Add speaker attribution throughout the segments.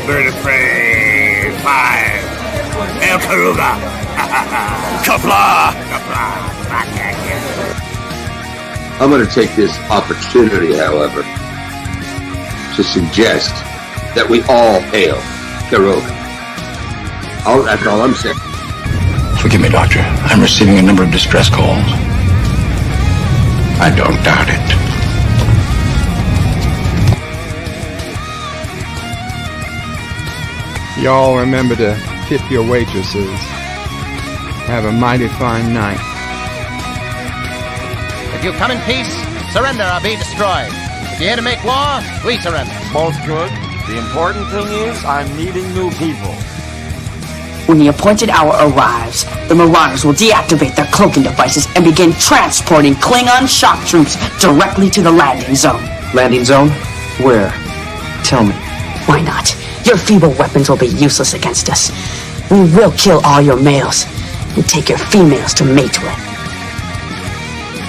Speaker 1: BirdOPrey5. El Caruga. Kapla.
Speaker 2: I'm going to take this opportunity, however, to suggest that we all hail Caruga. That's all I'm saying.
Speaker 3: Forgive me, Doctor. I'm receiving a number of distress calls. I don't doubt it.
Speaker 4: Y'all remember to tip your waitresses. Have a mighty fine night.
Speaker 5: If you come in peace, surrender or be destroyed. If you're here to make war, we surrender.
Speaker 6: Both good. The important thing is I'm meeting new people.
Speaker 7: When the appointed hour arrives, the Marauders will deactivate their cloaking devices and begin transporting Klingon shock troops directly to the landing zone.
Speaker 8: Landing zone? Where? Tell me.
Speaker 7: Why not? Your feeble weapons will be useless against us. We will kill all your males and take your females to mate with.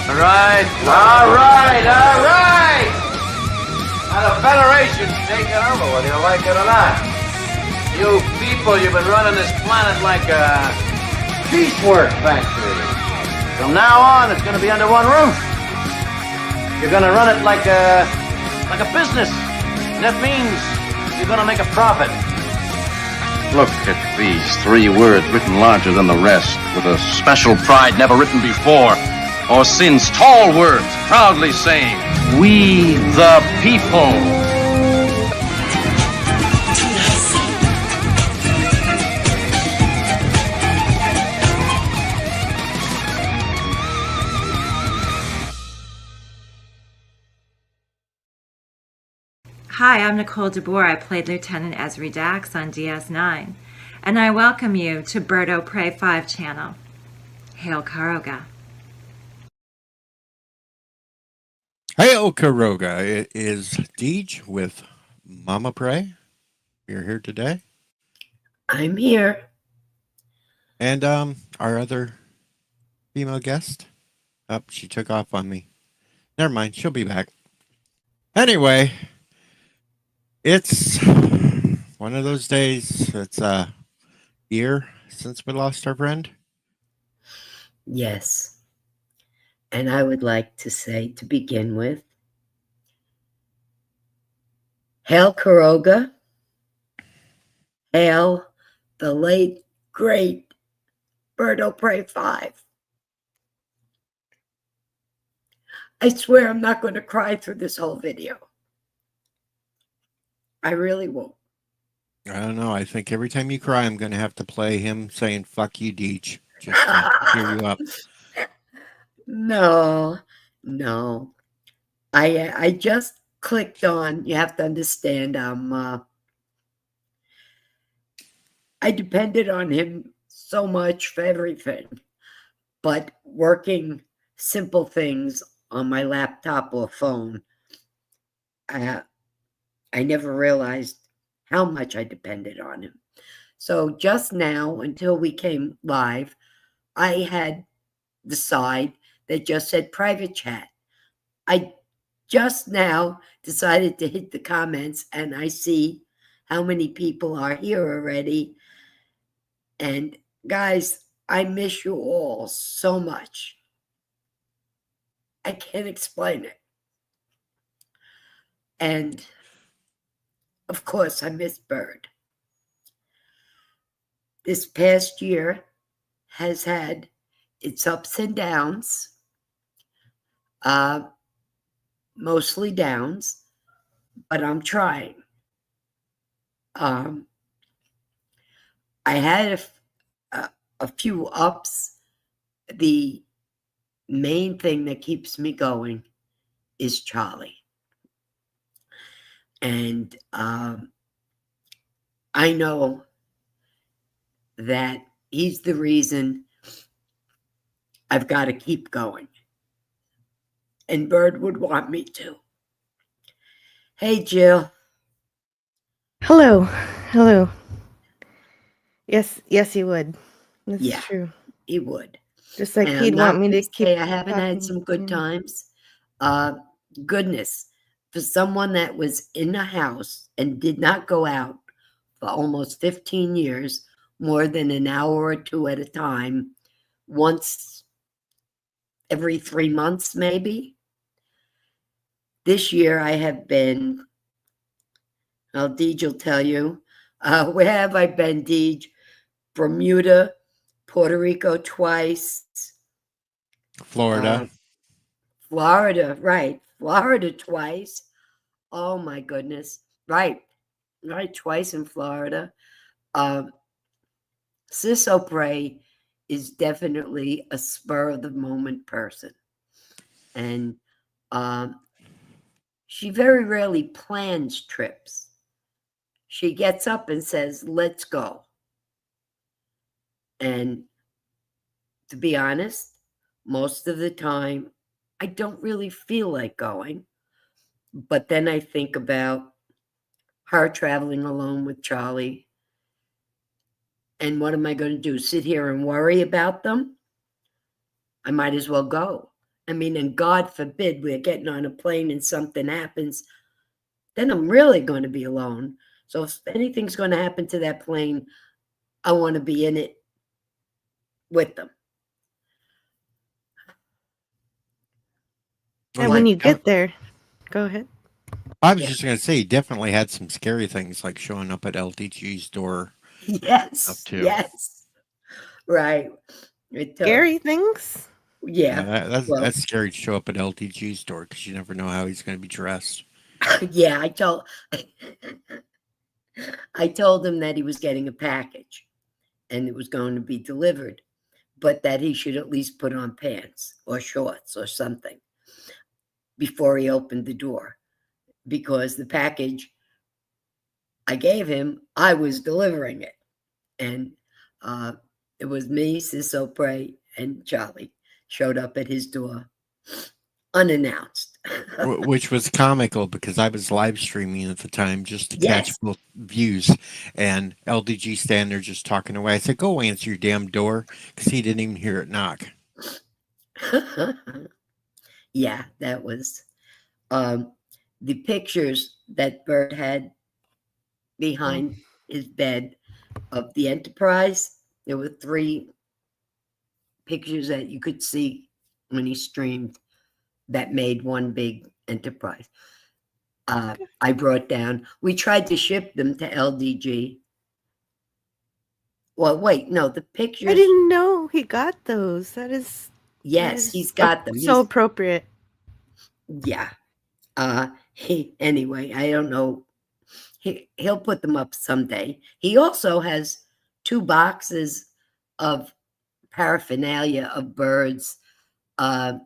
Speaker 6: All right. Now the Federation's taking over, whether you like it or not. You people, you've been running this planet like a piecework factory. From now on, it's going to be under one roof. You're going to run it like a business. And that means you're going to make a profit.
Speaker 3: Look at these 3 words written larger than the rest, with a special pride never written before, or since. Tall words, proudly saying, "We the people."
Speaker 9: Hi, I'm Nicole DeBoer. I played Lieutenant Ezri Dax on DS9, and I welcome you to BirdOPrey5 channel. Hail Caruga.
Speaker 10: Hail Caruga. It is Deej with MomOPrey. You're here today.
Speaker 11: I'm here.
Speaker 10: And our other female guest. Oh, she took off on me. Never mind, she'll be back. Anyway, it's one of those days. It's a year since we lost our friend.
Speaker 11: Yes. And I would like to say, to begin with, hail Caruga. Hail the late, great BirdOPrey5. I swear I'm not going to cry through this whole video. I really won't.
Speaker 10: I don't know. I think every time you cry, I'm going to have to play him saying, "Fuck you, Deej," just to cheer you up.
Speaker 11: No. I just clicked on, you have to understand, I depended on him so much for everything, but working simple things on my laptop or phone, I never realized how much I depended on him. So just now, until we came live, I had the side that just said private chat. I just now decided to hit the comments, and I see how many people are here already. And guys, I miss you all so much. I can't explain it. And of course, I miss Bird. This past year has had its ups and downs, mostly downs, but I'm trying. I had a few ups. The main thing that keeps me going is Charlie. And I know that he's the reason I've got to keep going. And Bird would want me to. Hey, Jill.
Speaker 12: Hello. Yes, he would. That's true.
Speaker 11: He would.
Speaker 12: Just like he'd want me to keep.
Speaker 11: I haven't had some good times. Goodness. For someone that was in the house and did not go out for almost 15 years, more than an hour or two at a time, once every 3 months, maybe. This year I have been, well, Deej will tell you, where have I been, Deej? Bermuda, Puerto Rico twice.
Speaker 10: Florida.
Speaker 11: Florida, right. Florida twice. Oh my goodness. Right. Twice in Florida. MomOPrey is definitely a spur of the moment person. And she very rarely plans trips. She gets up and says, let's go. And to be honest, most of the time, I don't really feel like going. But then I think about her traveling alone with Charlie. And what am I going to do? Sit here and worry about them? I might as well go. I mean, and God forbid we're getting on a plane and something happens, then I'm really going to be alone. So if anything's going to happen to that plane, I want to be in it with them.
Speaker 12: And when you get there, go ahead.
Speaker 10: I was just going to say, he definitely had some scary things like showing up at LDG's door.
Speaker 11: Yes. Yes. Right.
Speaker 12: Scary things?
Speaker 11: Yeah.
Speaker 10: That's scary to show up at LDG's door because you never know how he's going to be dressed.
Speaker 11: Yeah, I told him that he was getting a package and it was going to be delivered, but that he should at least put on pants or shorts or something before he opened the door, because the package I gave him, I was delivering it. And it was me, MomOPrey, and Charlie showed up at his door unannounced.
Speaker 10: Which was comical because I was live streaming at the time just to catch both views, and LDG standing there just talking away. I said, go answer your damn door, because he didn't even hear it knock.
Speaker 11: Yeah, that was the pictures that Bird had behind his bed of the Enterprise. There were 3 pictures that you could see when he streamed that made one big Enterprise. I brought down. We tried to ship them to LDG. Well, wait, no, the pictures.
Speaker 12: I didn't know he got those. That is.
Speaker 11: Yes, he's got them.
Speaker 12: So appropriate.
Speaker 11: Yeah. Anyway, I don't know. He'll put them up someday. He also has 2 boxes of paraphernalia of birds that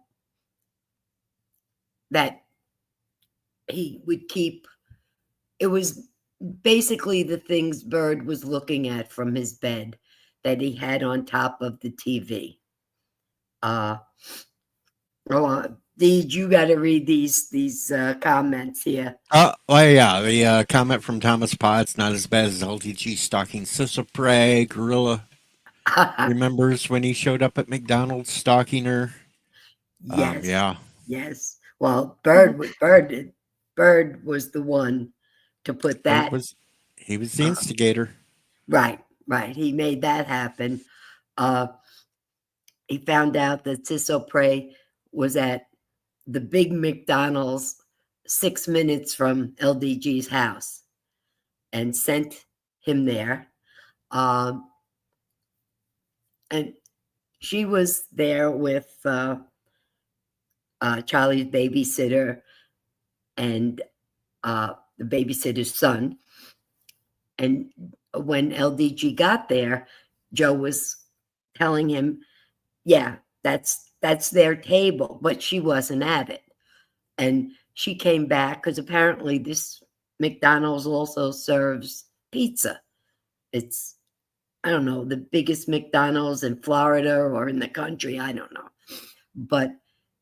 Speaker 11: he would keep. It was basically the things Bird was looking at from his bed that he had on top of the TV. Deej, you got to read these comments here.
Speaker 10: Oh yeah, the comment from Thomas Potts, not as bad as LDG stalking MomOPrey. Gorilla remembers when he showed up at McDonald's stalking her.
Speaker 11: Yes.
Speaker 10: Yeah.
Speaker 11: Yes. Well, Bird was the one to put that.
Speaker 10: He was the instigator.
Speaker 11: Right. He made that happen. He found out that MomOPrey was at the big McDonald's 6 minutes from LDG's house and sent him there. And she was there with Charlie's babysitter and the babysitter's son. And when LDG got there, Joe was telling him, yeah, that's their table, but she wasn't at it. And she came back because apparently this McDonald's also serves pizza. It's, I don't know, the biggest McDonald's in Florida or in the country. I don't know. But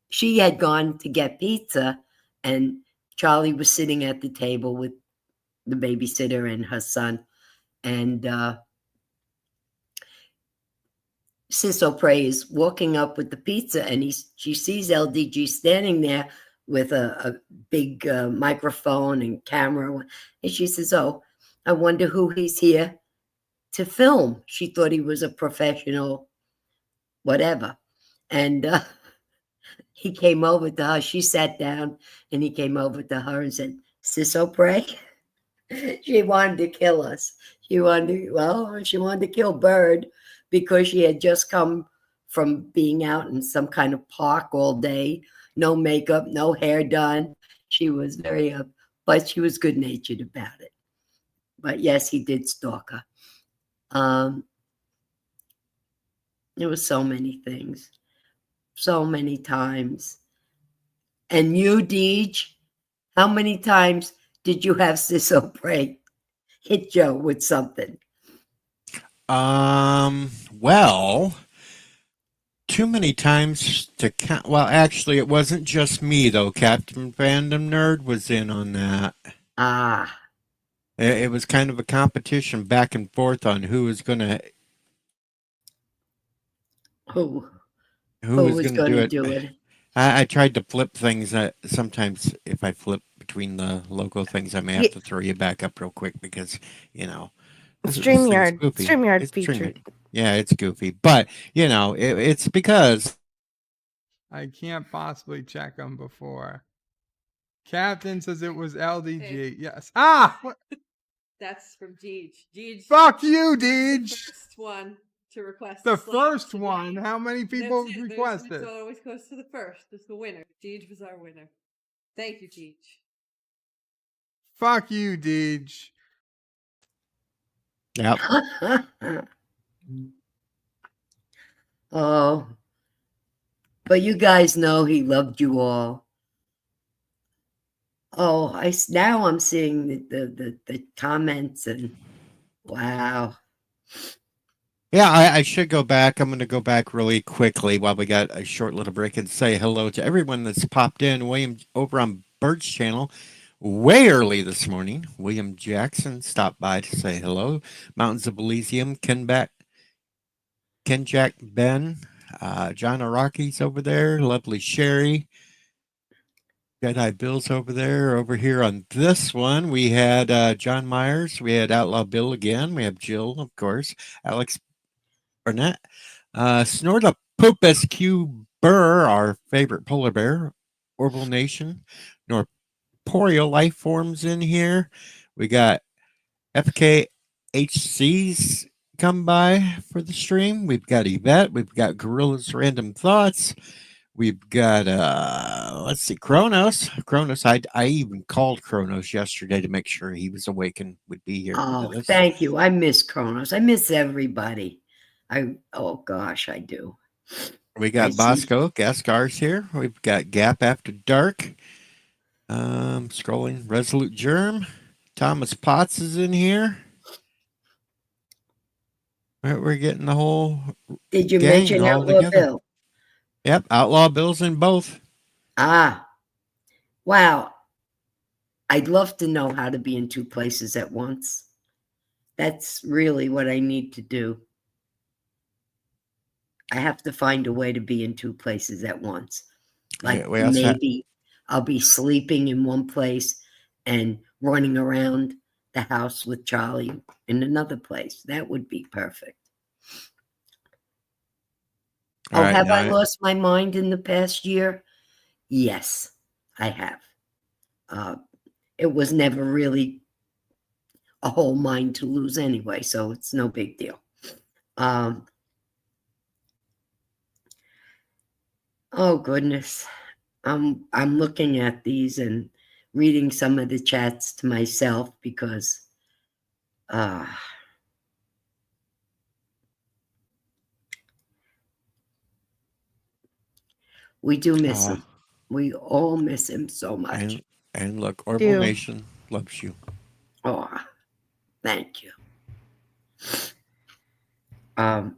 Speaker 11: she had gone to get pizza and Charlie was sitting at the table with the babysitter and her son. And MomOPrey is walking up with the pizza and she sees LDG standing there with a big microphone and camera. And she says, oh, I wonder who he's here to film. She thought he was a professional, whatever. And he came over to her. She sat down and he came over to her and said, Sis O'Prey. She wanted to kill us. She wanted to kill Bird because she had just come from being out in some kind of park all day, no makeup, no hair done. She was very but she was good natured about it. But yes, he did stalk her. There were so many things, so many times. And you, Deej, how many times did you have Sis O'Prey hit Joe with something?
Speaker 10: Well, too many times to count. Well, actually, it wasn't just me, though. Captain Fandom Nerd was in on that.
Speaker 11: Ah.
Speaker 10: It was kind of a competition back and forth on who was going to...
Speaker 11: Who
Speaker 10: was
Speaker 11: was
Speaker 10: going to
Speaker 11: do it?
Speaker 10: I tried to flip things. Sometimes if I flip between the logo things, I may have to throw you back up real quick because,
Speaker 12: StreamYard featured.
Speaker 10: Yeah, it's goofy. But, it's because...
Speaker 4: I can't possibly check them before. Captain says it was LDG. Okay. Yes. Ah!
Speaker 13: That's from Deej. Deej.
Speaker 4: Fuck you, Deej!
Speaker 13: The first one to request.
Speaker 4: The first one? How many people requested?
Speaker 13: So it always goes to the first. It's the winner. Deej was our winner. Thank you, Deej.
Speaker 4: Fuck you, Deej.
Speaker 10: Yep.
Speaker 11: Oh. But you guys know he loved you all. Oh, now I'm seeing the comments and wow.
Speaker 10: Yeah, I should go back. I'm going to go back really quickly while we got a short little break and say hello to everyone that's popped in. William over on Bird's channel way early this morning. William Jackson stopped by to say hello. Mountains of Elysium, Ken Jack Ben, John Araki's over there. Lovely Sherry. Jedi Bill's over there. Over here on this one, we had John Myers. We had Outlaw Bill again. We have Jill, of course. Alex Barnett. Snorta Poopus Q Burr, our favorite polar bear. Orbital Nation. Norporeal life forms in here. We got FKHC's come by for the stream. We've got Yvette. We've got Gorilla's Random Thoughts. We've got, let's see, Kronos. I even called Kronos yesterday to make sure he was awake and would be here.
Speaker 11: Oh, thank you. I miss Kronos. I miss everybody. Oh gosh, I do.
Speaker 10: We got Bosco Gaskar's here. We've got Gap After Dark. Scrolling, Resolute Germ. Thomas Potts is in here. We're getting the whole.
Speaker 11: Did you mention Outlaw Bill?
Speaker 10: Yep, Outlaw Bill's in both.
Speaker 11: Ah, wow. I'd love to know how to be in two places at once. That's really what I need to do. I have to find a way to be in two places at once. Like maybe I'll be sleeping in one place and running around the house with Charlie in another place. That would be perfect. Have I lost my mind in the past year? Yes, I have. It was never really a whole mind to lose anyway, so it's no big deal. Oh goodness, I'm looking at these and reading some of the chats to myself because we do miss him. We all miss him so much.
Speaker 10: And look, Orbital Nation loves you.
Speaker 11: Oh, thank you. And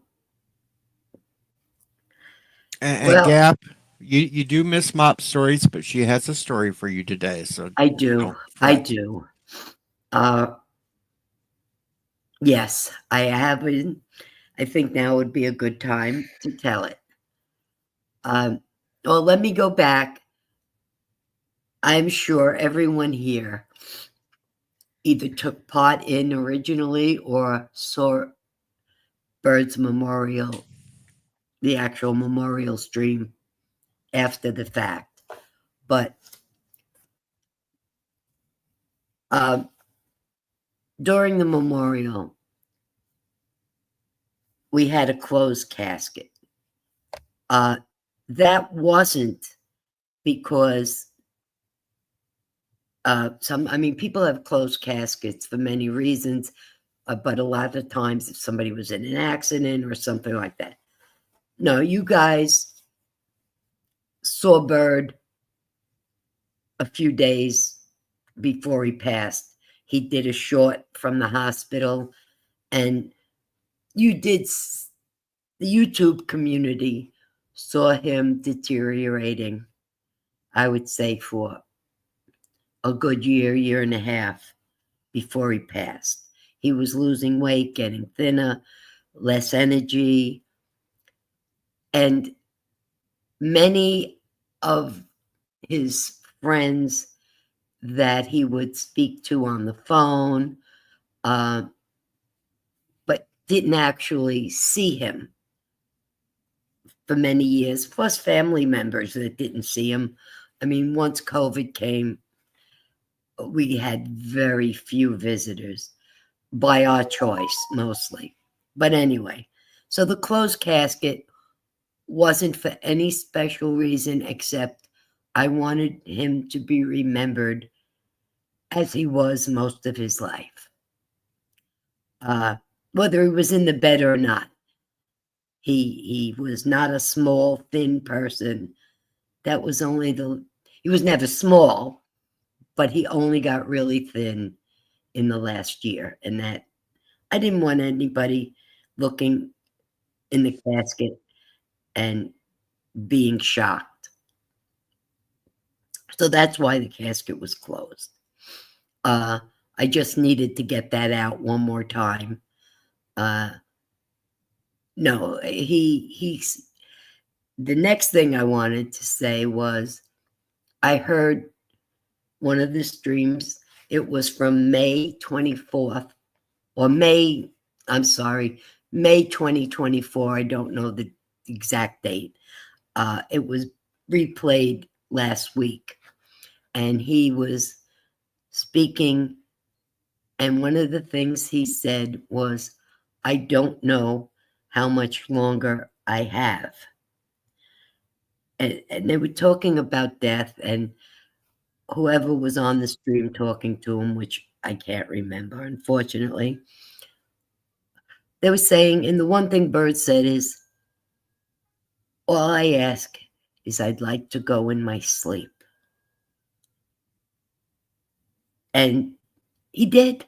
Speaker 10: Gap, you do miss Mop stories, but she has a story for you today. So
Speaker 11: I do. I do. Yes, I have. I think now would be a good time to tell it. Well, let me go back. I'm sure everyone here either took part in originally or saw Bird's memorial, the actual memorial stream after the fact. But during the memorial, we had a closed casket. That wasn't because people have closed caskets for many reasons, but a lot of times if somebody was in an accident or something like that. No, you guys saw Bird a few days before he passed. He did a short from the hospital, and the YouTube community saw him deteriorating, I would say, for a good year and a half before he passed. He was losing weight, getting thinner, less energy, and many of his friends that he would speak to on the phone, but didn't actually see him for many years, plus family members that didn't see him. I mean, once COVID came, we had very few visitors, by our choice mostly. But anyway, so the closed casket wasn't for any special reason except I wanted him to be remembered as he was most of his life. Whether he was in the bed or not. He was not a small, thin person. That was he was never small, but he only got really thin in the last year. And that I didn't want anybody looking in the casket and being shocked. So that's why the casket was closed. I just needed to get that out one more time. No, the next thing I wanted to say was I heard one of the streams. It was from May 24th or May 2024. I don't know the exact date. It was replayed last week, and he was speaking, and one of the things he said was, I don't know how much longer I have. And they were talking about death, and whoever was on the stream talking to him, which I can't remember, unfortunately, they were saying, and the one thing Bird said is, all I ask is I'd like to go in my sleep. And he did.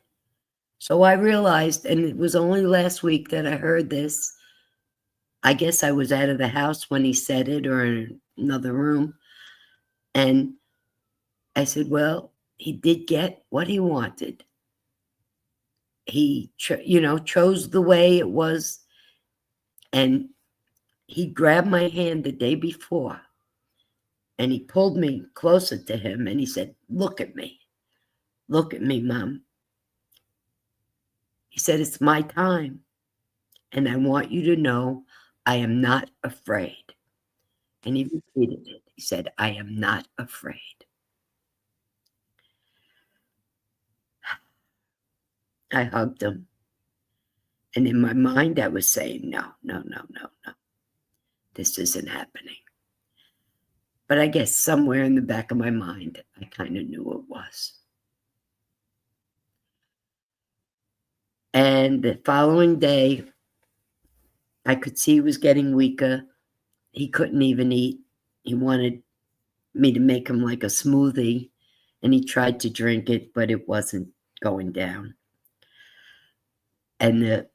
Speaker 11: So I realized, and it was only last week that I heard this. I guess I was out of the house when he said it, or in another room. And I said, well, he did get what he wanted. He, chose the way it was. And he grabbed my hand the day before. And he pulled me closer to him. And he said, look at me. Look at me, Mom. He said, it's my time. And I want you to know I am not afraid. And he repeated it. He said, I am not afraid. I hugged him. And in my mind, I was saying, no. This isn't happening. But I guess somewhere in the back of my mind, I kind of knew it was. And the following day, I could see he was getting weaker. He couldn't even eat. He wanted me to make him like a smoothie, and he tried to drink it, but it wasn't going down. And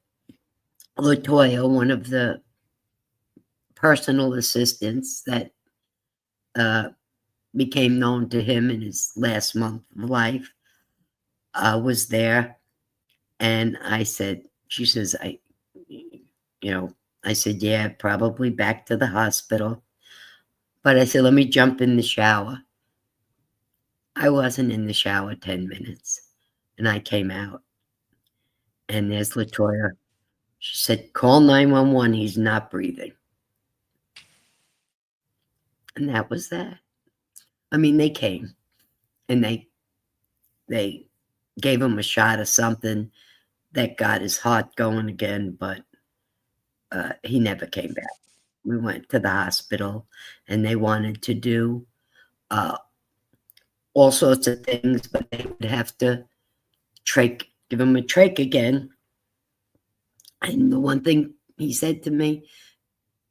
Speaker 11: Latoya, one of the personal assistants that became known to him in his last month of life, was there. And she says, I said, yeah, probably back to the hospital. But I said, let me jump in the shower. I wasn't in the shower 10 minutes. And I came out. And there's Latoya. She said, call 911. He's not breathing. And that was that. I mean, they came and they gave him a shot of something that got his heart going again, but he never came back. We went to the hospital and they wanted to do all sorts of things, but they would have to give him a trach again. And the one thing he said to me,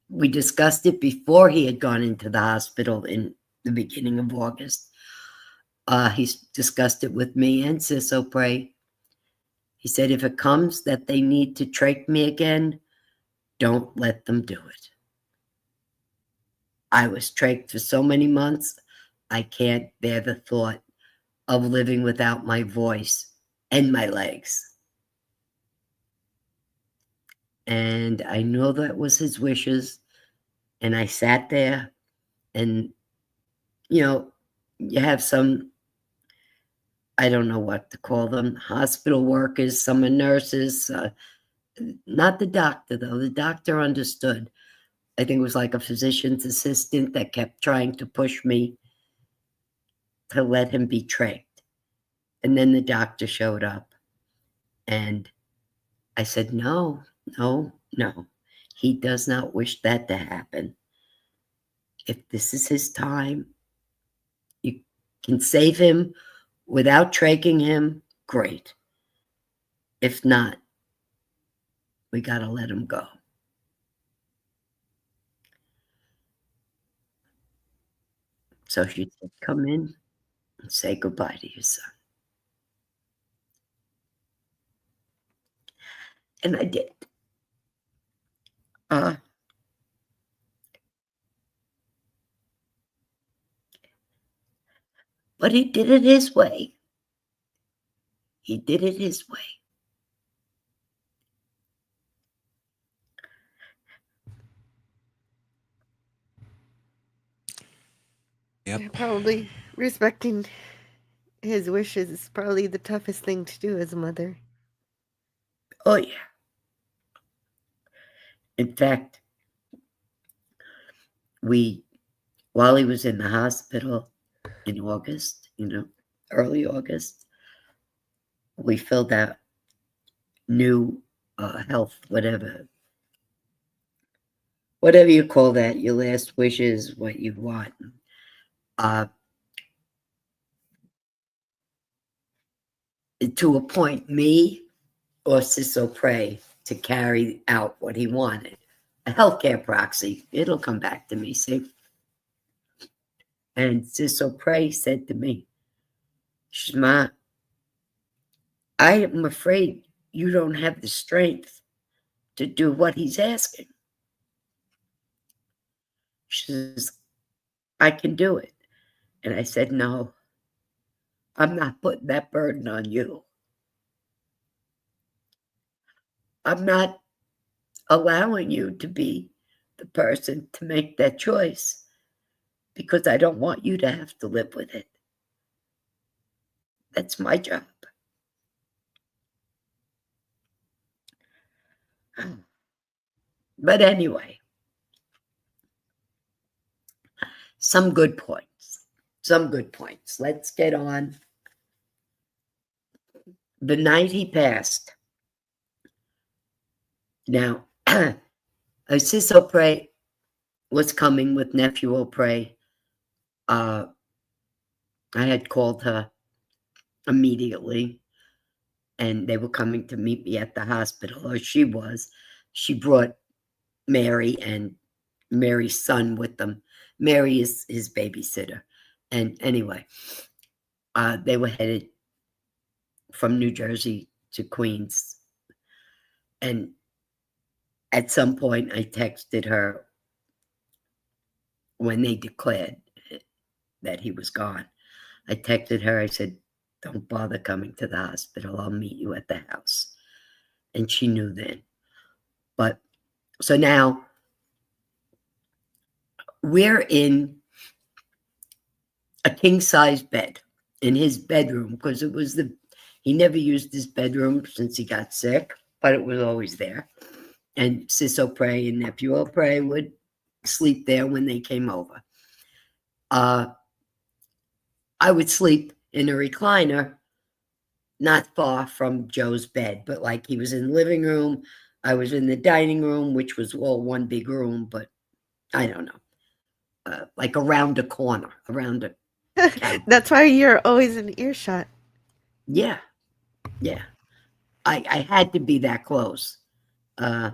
Speaker 11: we discussed it before he had gone into the hospital in the beginning of August. He discussed it with me and MomOPrey. He said, if it comes that they need to trach me again, don't let them do it. I was trached for so many months, I can't bear the thought of living without my voice and my legs. And I know that was his wishes. And I sat there and, you know, you have some, I don't know what to call them, hospital workers, some are nurses, not the doctor though. The doctor understood. I think it was like a physician's assistant that kept trying to push me to let him be trached. And then the doctor showed up and I said, no. He does not wish that to happen. If this is his time, you can save him without traching him, great. If not, we got to let him go. So she said, come in and say goodbye to your son. And I did. But he did it his way. He did it his way.
Speaker 12: Yeah, probably respecting his wishes is probably the toughest thing to do as a mother.
Speaker 11: Oh, yeah. In fact, while he was in the hospital in August, early August, we filled out new health, whatever you call that, your last wishes, what you want. To appoint me or MomOPrey to carry out what he wanted. A healthcare proxy. It'll come back to me, see? And MomOPrey said to me, Shma, I am afraid you don't have the strength to do what he's asking. She says, I can do it. And I said, no, I'm not putting that burden on you. I'm not allowing you to be the person to make that choice because I don't want you to have to live with it. That's my job. But anyway, some good points. Let's get on. The night he passed. Now, MomOPrey was coming with nephew MomOPrey. I had called her immediately, and they were coming to meet me at the hospital, or she was. She brought Mary and Mary's son with them. Mary is his babysitter. And anyway, they were headed from New Jersey to Queens. And at some point, I texted her when they declared that he was gone. I texted her, I said, don't bother coming to the hospital. I'll meet you at the house. And she knew then. But so now we're in a king-size bed in his bedroom because it was He never used his bedroom since he got sick, but it was always there. And Sis O'Prey and Nephew O'Prey would sleep there when they came over. I would sleep in a recliner not far from Joe's bed, but like he was in the living room. I was in the dining room, which was all one big room, but I don't know, like around a corner, around a couch.
Speaker 12: That's why you're always in earshot.
Speaker 11: Yeah. I had to be that close. I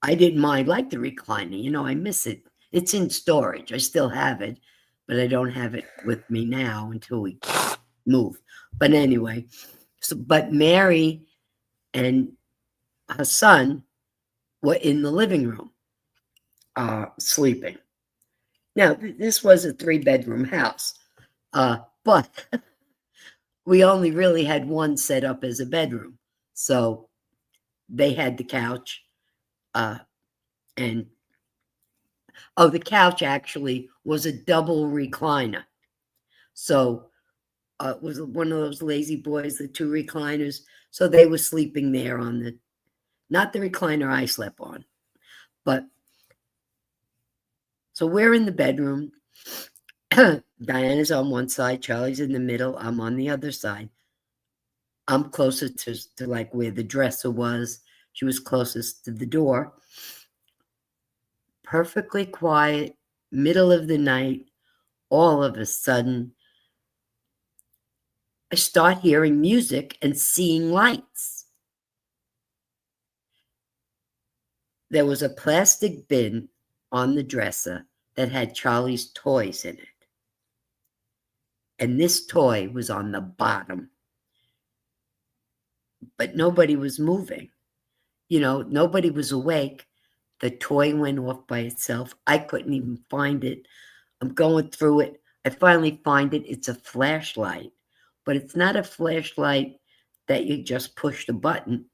Speaker 11: didn't mind, like the recliner. I miss it. It's in storage. I still have it, but I don't have it with me now until we move. But anyway, but Mary and her son were in the living room, sleeping. Now, this was a 3-bedroom house, but we only really had one set up as a bedroom. So they had the couch, and the couch actually was a double recliner. So it was one of those lazy boys, the 2 recliners. So they were sleeping there on not the recliner I slept on, but so we're in the bedroom. Diana's on one side, Charlie's in the middle, I'm on the other side. I'm closer to like where the dresser was. She was closest to the door. Perfectly quiet, middle of the night. All of a sudden, I start hearing music and seeing lights. There was a plastic bin on the dresser that had Charlie's toys in it. And this toy was on the bottom. But nobody was moving. Nobody was awake. The toy went off by itself. I couldn't even find it. I'm going through it. I finally find it. It's a flashlight. But it's not a flashlight that you just push the button,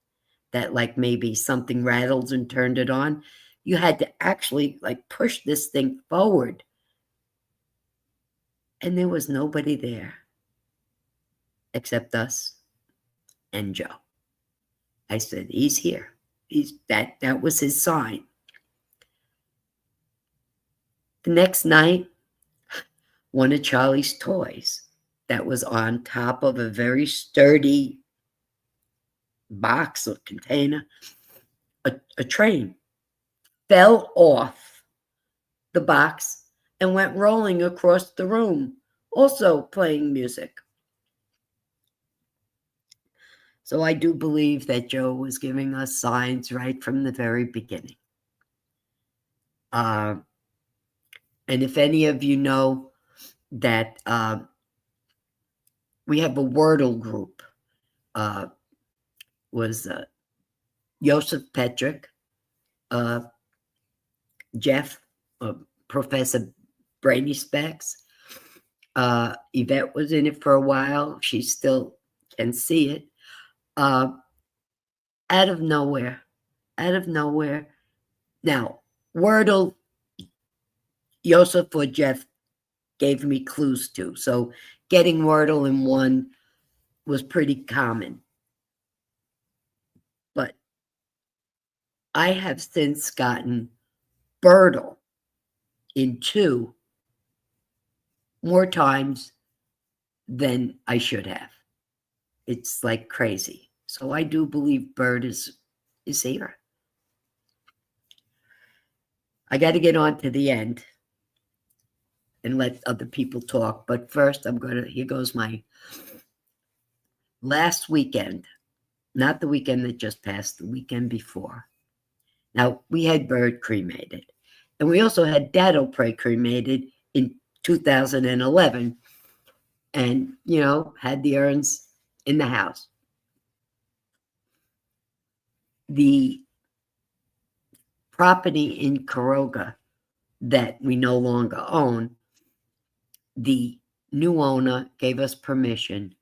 Speaker 11: that like maybe something rattled and turned it on. You had to actually like push this thing forward. And there was nobody there except us and Joe. I said, he's here. That was his sign. The next night, one of Charlie's toys that was on top of a very sturdy box or container, a train, fell off the box and went rolling across the room, also playing music. So I do believe that Joe was giving us signs right from the very beginning. And if any of you know that we have a Wordle group, was Joseph Petrick, Jeff, Professor Brainy Specs. Yvette was in it for a while. She still can see it. Out of nowhere. Now, Wordle, Joseph or Jeff gave me clues to. So getting Wordle in one was pretty common. But I have since gotten Birdle in 2 more times than I should have. It's like crazy. So I do believe Bird is here. I got to get on to the end and let other people talk. But first, here goes my last weekend. Not the weekend that just passed, the weekend before. Now, we had Bird cremated. And we also had Dad O'Prey cremated in 2011. And, had the urns in the house. The property in Caroga that we no longer own, the new owner gave us permission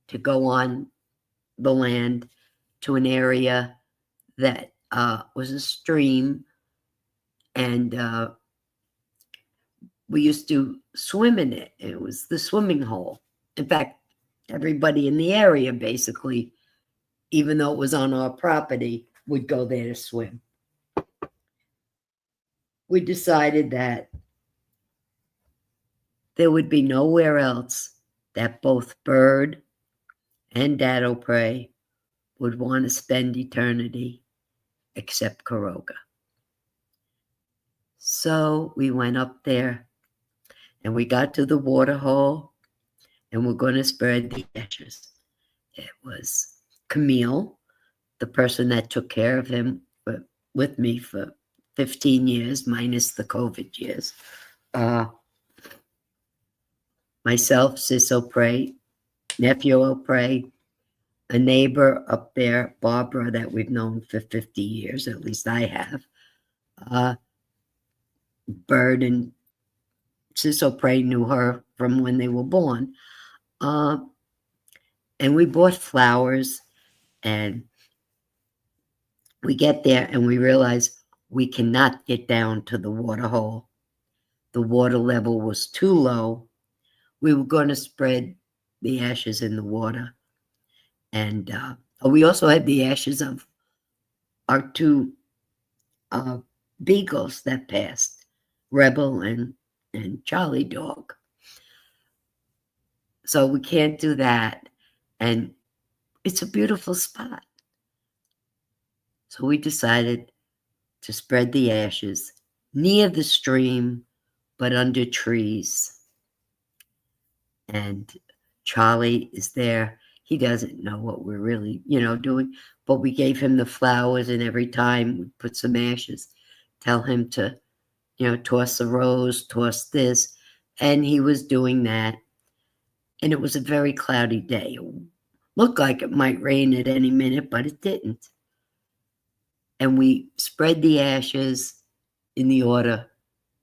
Speaker 11: to go on the land to an area that was a stream, and we used to swim in it. It was the swimming hole. In fact, everybody in the area, basically, even though it was on our property, would go there to swim. We decided that there would be nowhere else that both Bird and DadOPrey would want to spend eternity except Karoga. So we went up there and we got to the water hole and we're going to spread the ashes. It was Camille, the person that took care of him with me for 15 years, minus the COVID years. Myself, Sis O'Prey, nephew O'Prey, a neighbor up there, Barbara, that we've known for 50 years, at least I have. Bird and Sis O'Prey knew her from when they were born. And we bought flowers, and we get there and we realize we cannot get down to the water hole. The water level was too low. We were going to spread the ashes in the water. And we also had the ashes of our two beagles that passed, Rebel and Charlie Dog. So we can't do that. And it's a beautiful spot. So we decided to spread the ashes near the stream, but under trees. And Charlie is there. He doesn't know what we're really, doing, but we gave him the flowers, and every time we put some ashes, tell him to, toss a rose, toss this. And he was doing that. And it was a very cloudy day. It looked like it might rain at any minute, but it didn't. And we spread the ashes in the order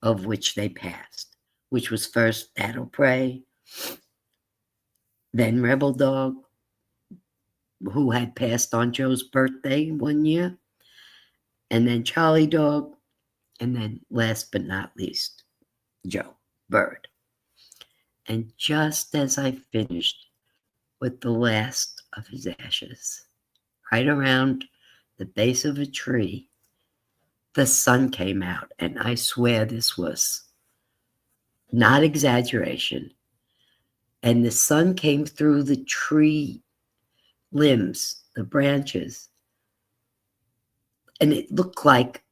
Speaker 11: of which they passed, which was first DadOPrey, then Rebel Dog, who had passed on Joe's birthday one year, and then Charlie Dog, and then last but not least, Joe, Bird. And just as I finished with the last of his ashes, right around the base of a tree, the sun came out, and I swear this was not exaggeration. And the sun came through the tree limbs, the branches, and it looked like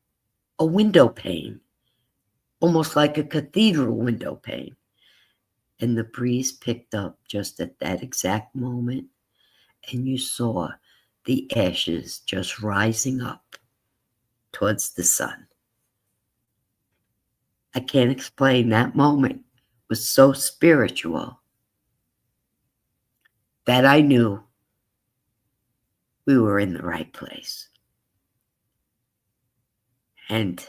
Speaker 11: a window pane, almost like a cathedral window pane. And the breeze picked up just at that exact moment, and you saw the ashes just rising up towards the sun. I can't explain. That moment was so spiritual that I knew we were in the right place. And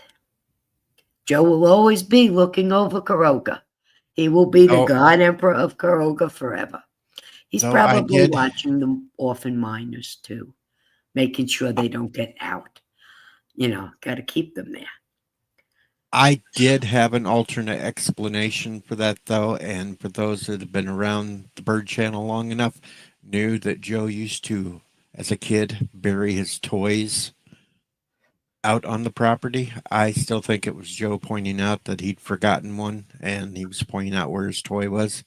Speaker 11: Joe will always be looking over Karoga. He will be the God Emperor of Karoga forever. He's probably watching the orphan miners too, making sure they don't get out. Got to keep them there.
Speaker 10: I did have an alternate explanation for that, though, and for those that have been around the Bird Channel long enough, knew that Joe used to, as a kid, bury his toys out on the property. I still think it was Joe pointing out that he'd forgotten one, and he was pointing out where his toy was.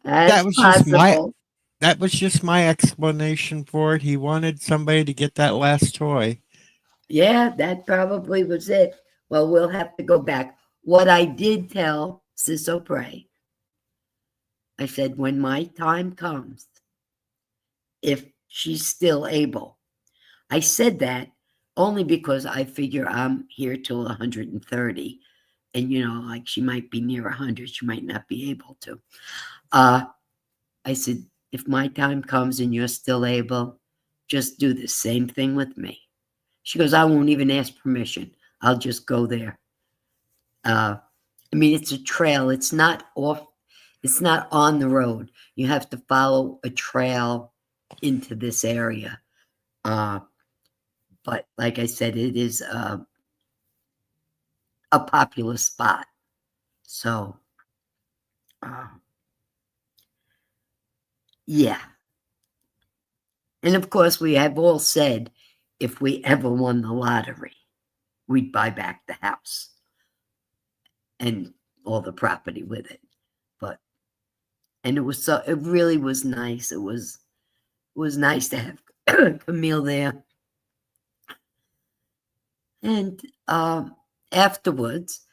Speaker 10: That was just my explanation for it. He wanted somebody to get that last toy.
Speaker 11: Yeah, that probably was it. Well, we'll have to go back. What I did tell Sis O'Prey, I said, when my time comes, if she's still able. I said that only because I figure I'm here till 130. And, like she might be near 100. She might not be able to. I said, if my time comes and you're still able, just do the same thing with me. She goes, I won't even ask permission. I'll just go there. It's a trail. It's not on the road. You have to follow a trail into this area. But like I said, it is a popular spot. So Yeah. And of course, we have all said if we ever won the lottery, we'd buy back the house and all the property with it. And it really was nice. It was nice to have Camille there. And afterwards,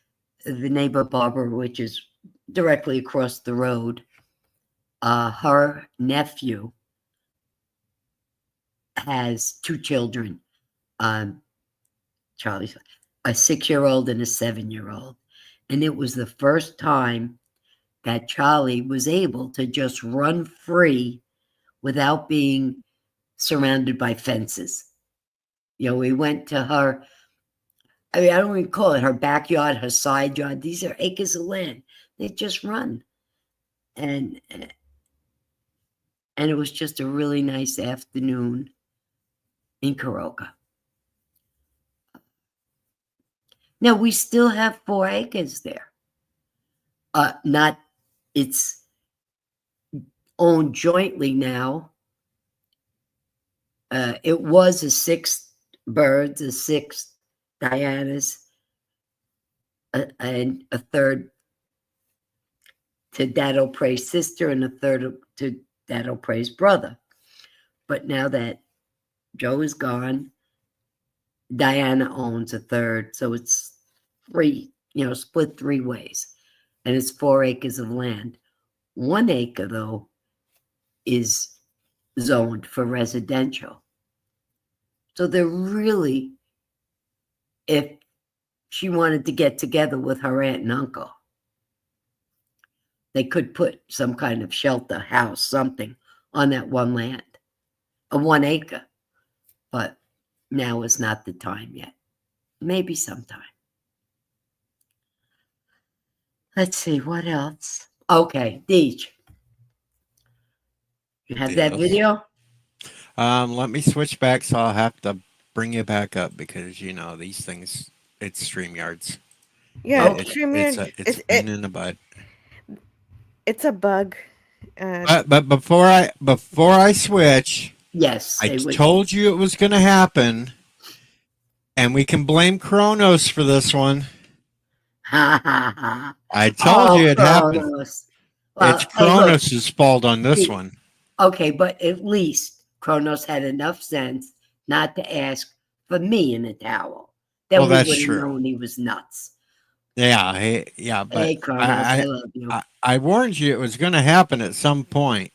Speaker 11: the neighbor Barbara, which is directly across the road, her nephew has 2 children. Charlie's a 6-year-old and a 7-year-old. And it was the first time that Charlie was able to just run free without being surrounded by fences. We went to her, I don't even call it her backyard, her side yard. These are acres of land. They just run. And it was just a really nice afternoon in Caroga. Now, we still have 4 acres there. It's owned jointly now. It was a 6 birds, a 6 Dianas, and a third to BirdOPrey's sister and a third to BirdOPrey's brother. But now that Joe is gone, Diana owns a third, so it's 3, split 3 ways. And it's 4 acres of land. 1 acre, though, is zoned for residential. So they're really, if she wanted to get together with her aunt and uncle, they could put some kind of shelter, house, something on that 1 land, a 1 acre. But now is not the time yet. Maybe sometime. Let's see, what else? Okay, Deej. You have that video?
Speaker 10: Let me switch back, so I'll have to bring you back up because these things. It's StreamYards.
Speaker 12: Yeah,
Speaker 10: StreamYard. It's been in the butt.
Speaker 12: It's a bug.
Speaker 10: But before I switch,
Speaker 11: yes,
Speaker 10: I told you it was going to happen, and we can blame Kronos for this one. I told you it happened. Well, it's Kronos' fault on this one.
Speaker 11: Okay, but at least Kronos had enough sense not to ask for me in a towel. Then we would have known he was nuts.
Speaker 10: Yeah, but
Speaker 11: hey, Kronos, I love you.
Speaker 10: I warned you it was going to happen at some point.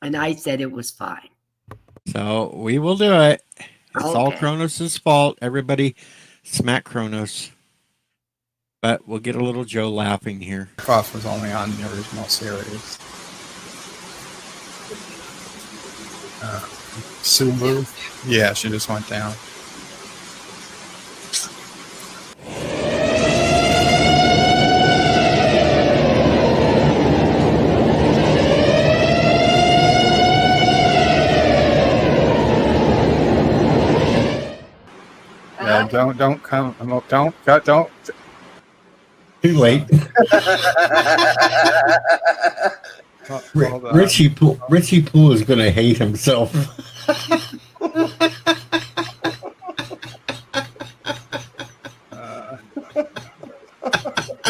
Speaker 11: And I said it was fine.
Speaker 10: So we will do it. It's all Kronos' fault. Everybody smack Kronos. But we'll get a little Joe laughing here.
Speaker 4: Cross was only on the original series. Sulu? Yeah, she just went down. Don't come. Don't.
Speaker 14: Too late. Richie Poole is going to hate himself.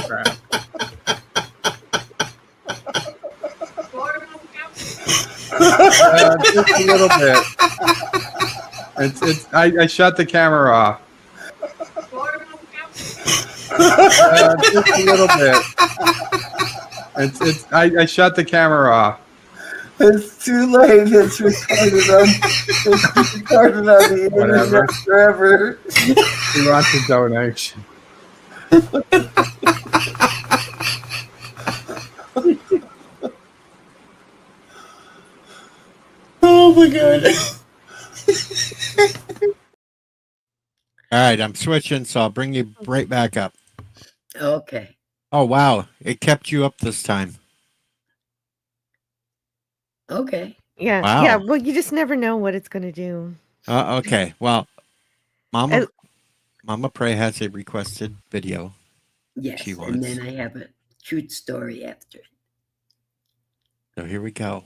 Speaker 4: Crap. Just a little bit. I shut the camera off. Just a little bit. I shut the camera off.
Speaker 15: It's too late. It's recorded on the internet forever.
Speaker 4: He wants a donation.
Speaker 14: Oh my god.
Speaker 10: All right, I'm switching, so I'll bring you right back up.
Speaker 11: Okay.
Speaker 10: Oh, wow. It kept you up this time.
Speaker 11: Okay.
Speaker 12: Yeah.
Speaker 10: Wow.
Speaker 12: Yeah. Well, you just never know what it's going to do.
Speaker 10: Okay. Well, MomOPrey has a requested video.
Speaker 11: Yes,
Speaker 10: She wants.
Speaker 11: and then I have a cute story after it.
Speaker 10: So here we go.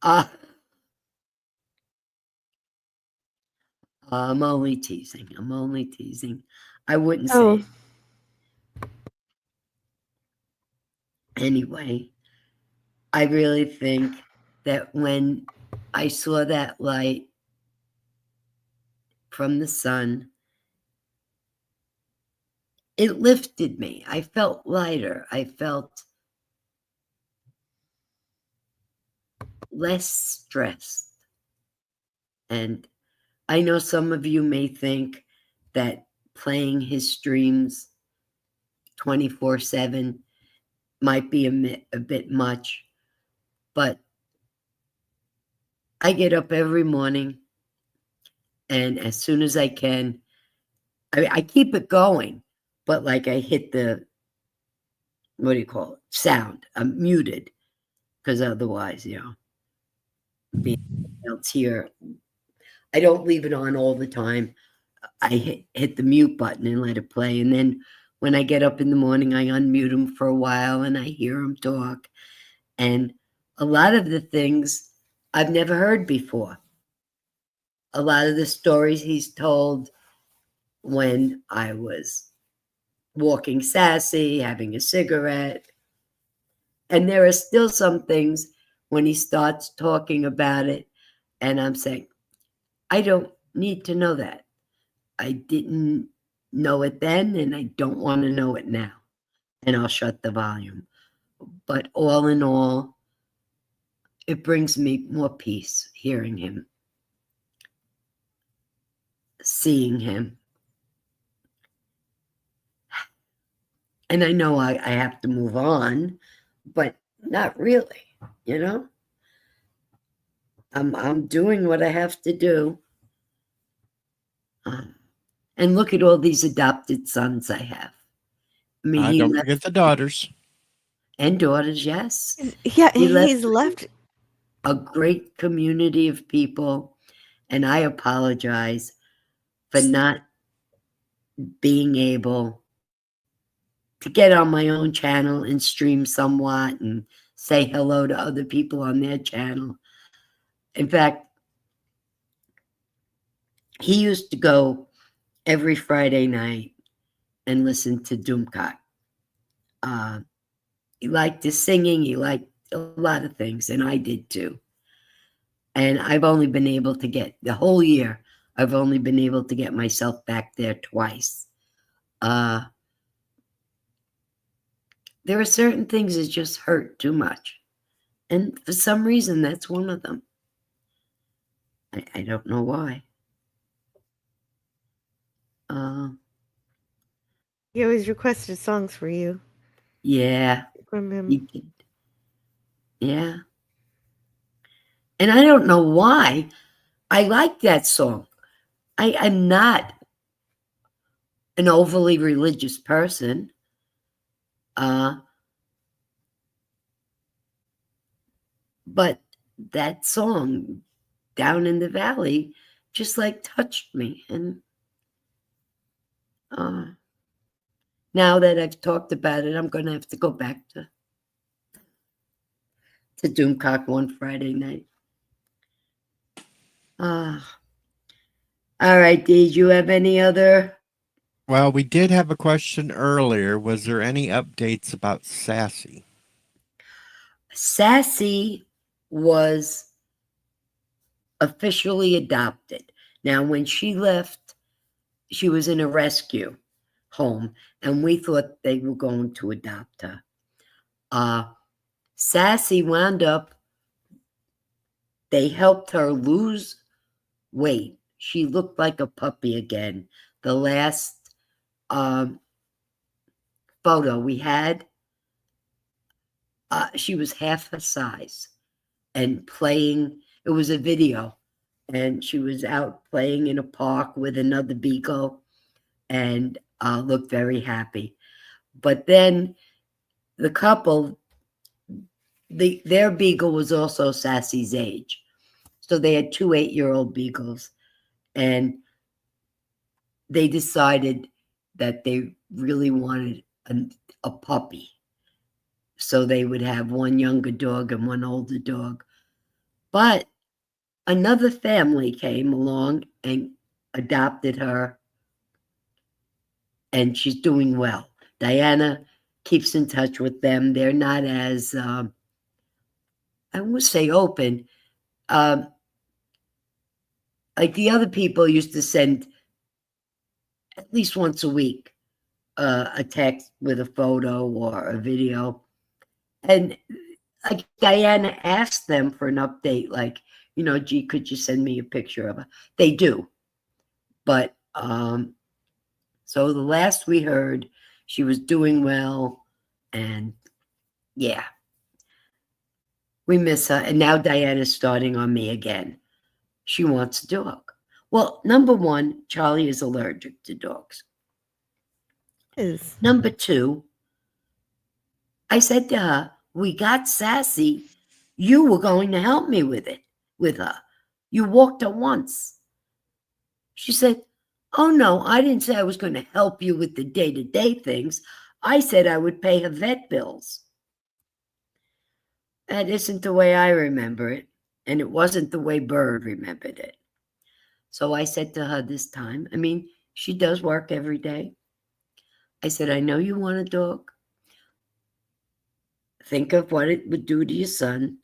Speaker 11: I'm only teasing. I'm only teasing. I wouldn't say
Speaker 12: Oh.
Speaker 11: it. Anyway, I really think that when I saw that light from the sun, it lifted me. I felt lighter. I felt less stressed. And I know some of you may think that playing his streams 24/7 might be a bit much, but I get up every morning, and as soon as I can, I keep it going, but like I hit the, what do you call it, sound. I'm muted, because otherwise, being else here, I don't leave it on all the time. I hit the mute button and let it play, and then when I get up in the morning, I unmute him for a while, and I hear him talk, and a lot of the things I've never heard before. A lot of the stories he's told when I was walking Sassy, having a cigarette. And there are still some things when he starts talking about it, and I'm saying, I don't need to know that. I didn't know it then, and I don't want to know it now. And I'll shut the volume. But all in all, it brings me more peace hearing him, seeing him. And I know I have to move on, but not really, I'm doing what I have to do. And look at all these adopted sons I have. I mean,
Speaker 10: Don't forget the daughters.
Speaker 11: And daughters, yes.
Speaker 12: Yeah, he's left
Speaker 11: a great community of people, and I apologize for not being able to get on my own channel and stream somewhat and say hello to other people on their channel. In fact, he used to go every Friday night and listen to Doomcock. He liked his singing. He liked a lot of things, and I did too. And I've only been able to get, the whole year, I've only been able to get myself back there twice. There are certain things that just hurt too much. And for some reason, that's one of them. I don't know why.
Speaker 12: He always requested songs for you.
Speaker 11: Yeah.
Speaker 12: From him.
Speaker 11: He did. Yeah. And I don't know why. I like that song. I'm not an overly religious person. But that song, Down in the Valley, just like touched me. And now that I've talked about it, I'm going to have to go back to Doomcock one Friday night. All right, Deej, you have any other?
Speaker 10: Well, we did have a question earlier. Was there any updates about Sassy?
Speaker 11: Sassy was officially adopted. Now, when she left, she was in a rescue home, and we thought they were going to adopt her. Sassy wound up, they helped her lose weight. She looked like a puppy again. The last photo we had, she was half her size and playing. It was a video, and she was out playing in a park with another beagle and looked very happy. But then the couple, their beagle was also Sassy's age. So they had 2 8-year-old beagles, and they decided that they really wanted a puppy. So they would have one younger dog and one older dog. But another family came along and adopted her, and she's doing well. Diana keeps in touch with them. They're not as, I would say, open. Like the other people used to send at least once a week a text with a photo or a video. And like Diana asked them for an update, like, gee, could you send me a picture of her? They do. But so the last we heard, she was doing well, and yeah, we miss her. And now Diana's starting on me again. She wants a dog. Well, number one, Charlie is allergic to dogs. Number two, I said to her, we got Sassy. You were going to help me with her. You walked her once. She said, oh no, I didn't say I was going to help you with the day-to-day things. I said I would pay her vet bills. That isn't the way I remember it, and it wasn't the way Bird remembered it. So I said to her this time, I mean, she does work every day. I said, I know you want a dog. Think of what it would do to your son.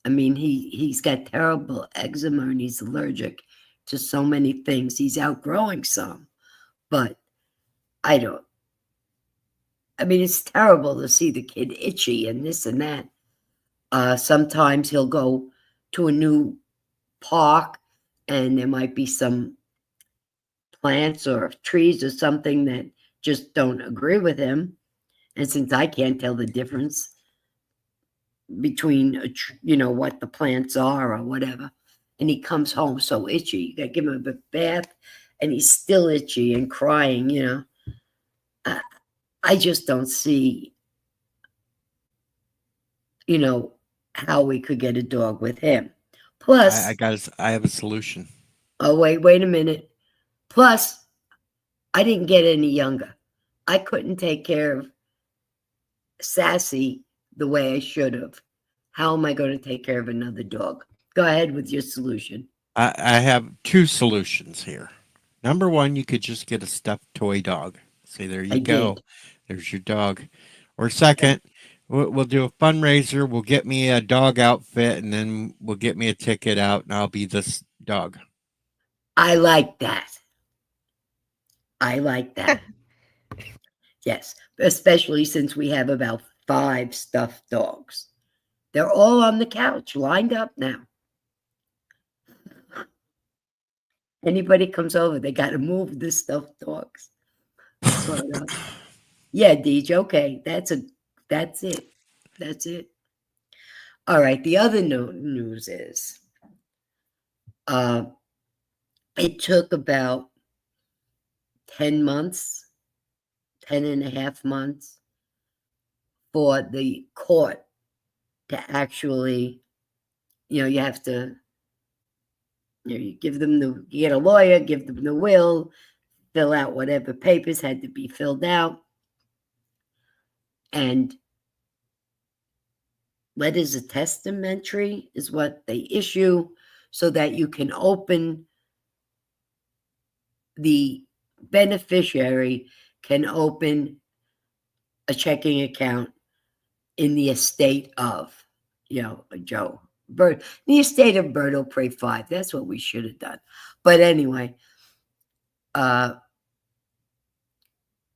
Speaker 11: I mean, he's got terrible eczema and he's allergic to so many things. He's outgrowing some, but I mean, it's terrible to see the kid itchy and this and that. Sometimes he'll go to a new park and there might be some plants or trees or something that just don't agree with him. And since I can't tell the difference between, what the plants are or whatever, and he comes home so itchy, you got to give him a bath and he's still itchy and crying, I just don't see, how we could get a dog with him. Plus,
Speaker 10: I have a solution.
Speaker 11: Oh, wait a minute. Plus, I didn't get any younger. I couldn't take care of Sassy the way I should have. How am I going to take care of another dog? Go ahead with your solution.
Speaker 10: I have two solutions here. Number one, you could just get a stuffed toy dog. Say, there you go. There's your dog. Or second, we'll do a fundraiser. We'll get me a dog outfit, and then we'll get me a ticket out, and I'll be this dog.
Speaker 11: I like that. Yes, especially since we have about 5 stuffed dogs. They're all on the couch, lined up now. Anybody comes over, they got to move the stuffed dogs. But, yeah, Deej, okay, that's it. All right, the other news is, it took about 10 months, 10 and a half months for the court to actually, you have to, you get a lawyer, give them the will, fill out whatever papers had to be filled out, and letters of testamentary is what they issue so that you can the beneficiary can open a checking account in the estate of, Joe Bird, the estate of BirdOPrey5. That's what we should have done. But anyway,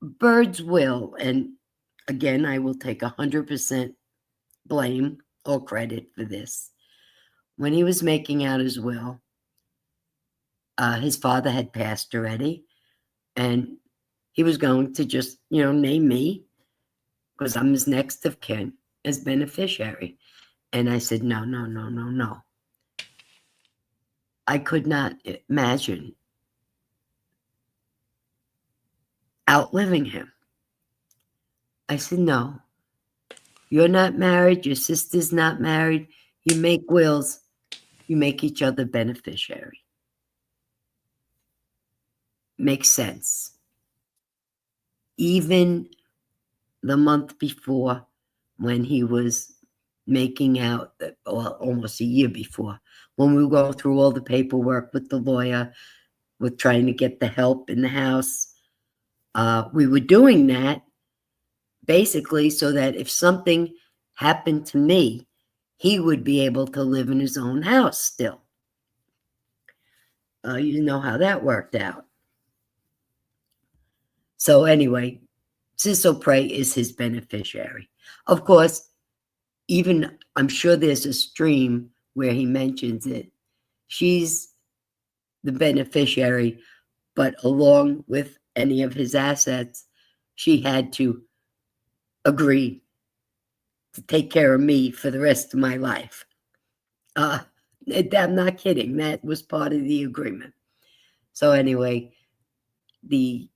Speaker 11: Bird's will, and again, I will take 100% blame or credit for this. When he was making out his will, his father had passed already, and he was going to just, name me, because I'm his next of kin, as beneficiary. And I said, no. I could not imagine outliving him. I said, no, you're not married. Your sister's not married. You make wills. You make each other beneficiary. Makes sense. Even the month before, when he was making out that, well, almost a year before, when we were going through all the paperwork with the lawyer, with trying to get the help in the house. We were doing that basically so that if something happened to me, he would be able to live in his own house still. You know how that worked out. So anyway, MomOPrey is his beneficiary. Of course, even I'm sure there's a stream where he mentions it. She's the beneficiary, but along with any of his assets, she had to agree to take care of me for the rest of my life. I'm not kidding. That was part of the agreement. So anyway, the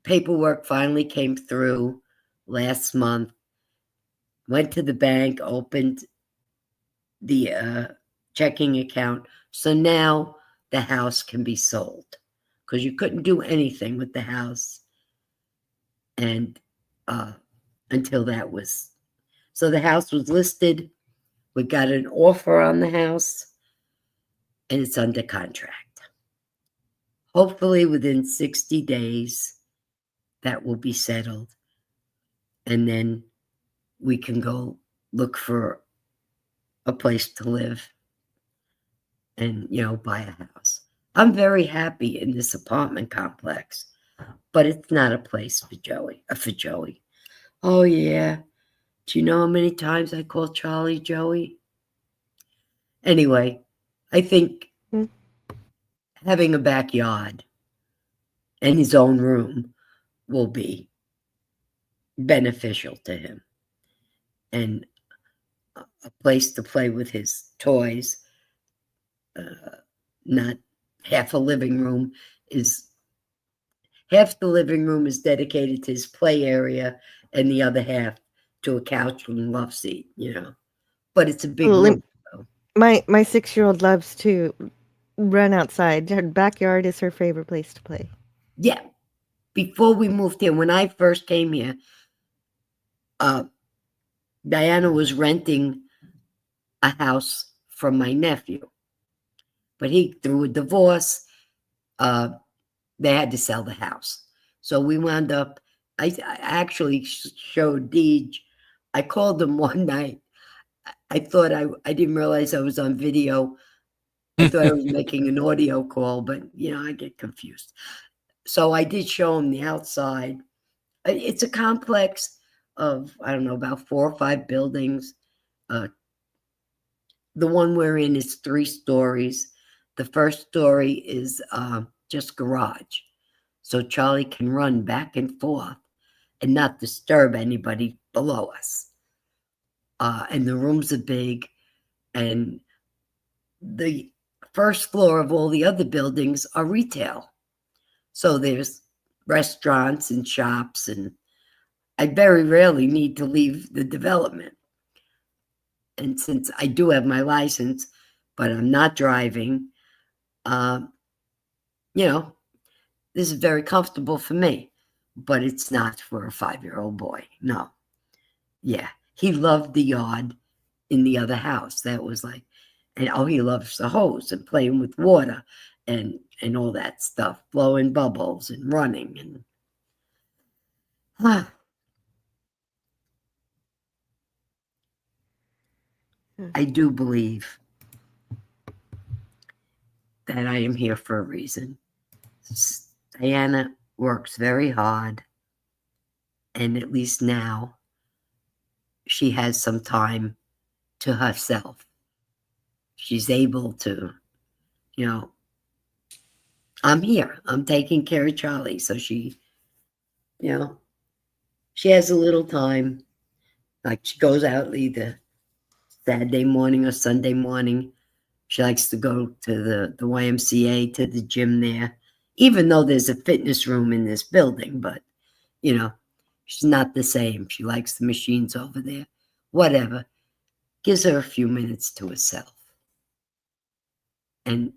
Speaker 11: paperwork finally came through last month. Went to the bank, opened the checking account. So now the house can be sold, because you couldn't do anything with the house. And until that was, so the house was listed. We got an offer on the house, and it's under contract. Hopefully within 60 days, that will be settled. And then we can go look for a place to live and, buy a house. I'm very happy in this apartment complex, but it's not a place for Joey. Oh, yeah. Do you know how many times I call Charlie Joey? Anyway, I think having a backyard and his own room will be beneficial to him. And a place to play with his toys, not half a living room is... Half the living room is dedicated to his play area, and the other half to a couch and love seat, But it's a big room.
Speaker 12: My 6-year-old loves to run outside. Her backyard is her favorite place to play.
Speaker 11: Yeah. Before we moved here, when I first came here, Diana was renting a house from my nephew. But through a divorce, they had to sell the house. So we wound up, I actually showed Deej. I called him one night. I thought I didn't realize I was on video. I thought I was making an audio call, but, I get confused. So I did show him the outside. It's a complex of, I don't know, about 4 or 5 buildings. The one we're in is 3 stories. The first story is just garage. So Charlie can run back and forth and not disturb anybody below us. And the rooms are big. And the first floor of all the other buildings are retail. So there's restaurants and shops, and I very rarely need to leave the development. And since I do have my license, but I'm not driving, this is very comfortable for me, but it's not for a 5-year-old boy. No. Yeah. He loved the yard in the other house. That was like, and he loves the hose and playing with water and all that stuff, blowing bubbles and running. And I do believe that I am here for a reason. Diana works very hard, and at least now she has some time to herself. She's able to, I'm here. I'm taking care of Charlie. So she has a little time. Like, she goes out either Saturday morning or Sunday morning. She likes to go to the YMCA, to the gym there, even though there's a fitness room in this building. But, she's not the same. She likes the machines over there. Whatever. Gives her a few minutes to herself. And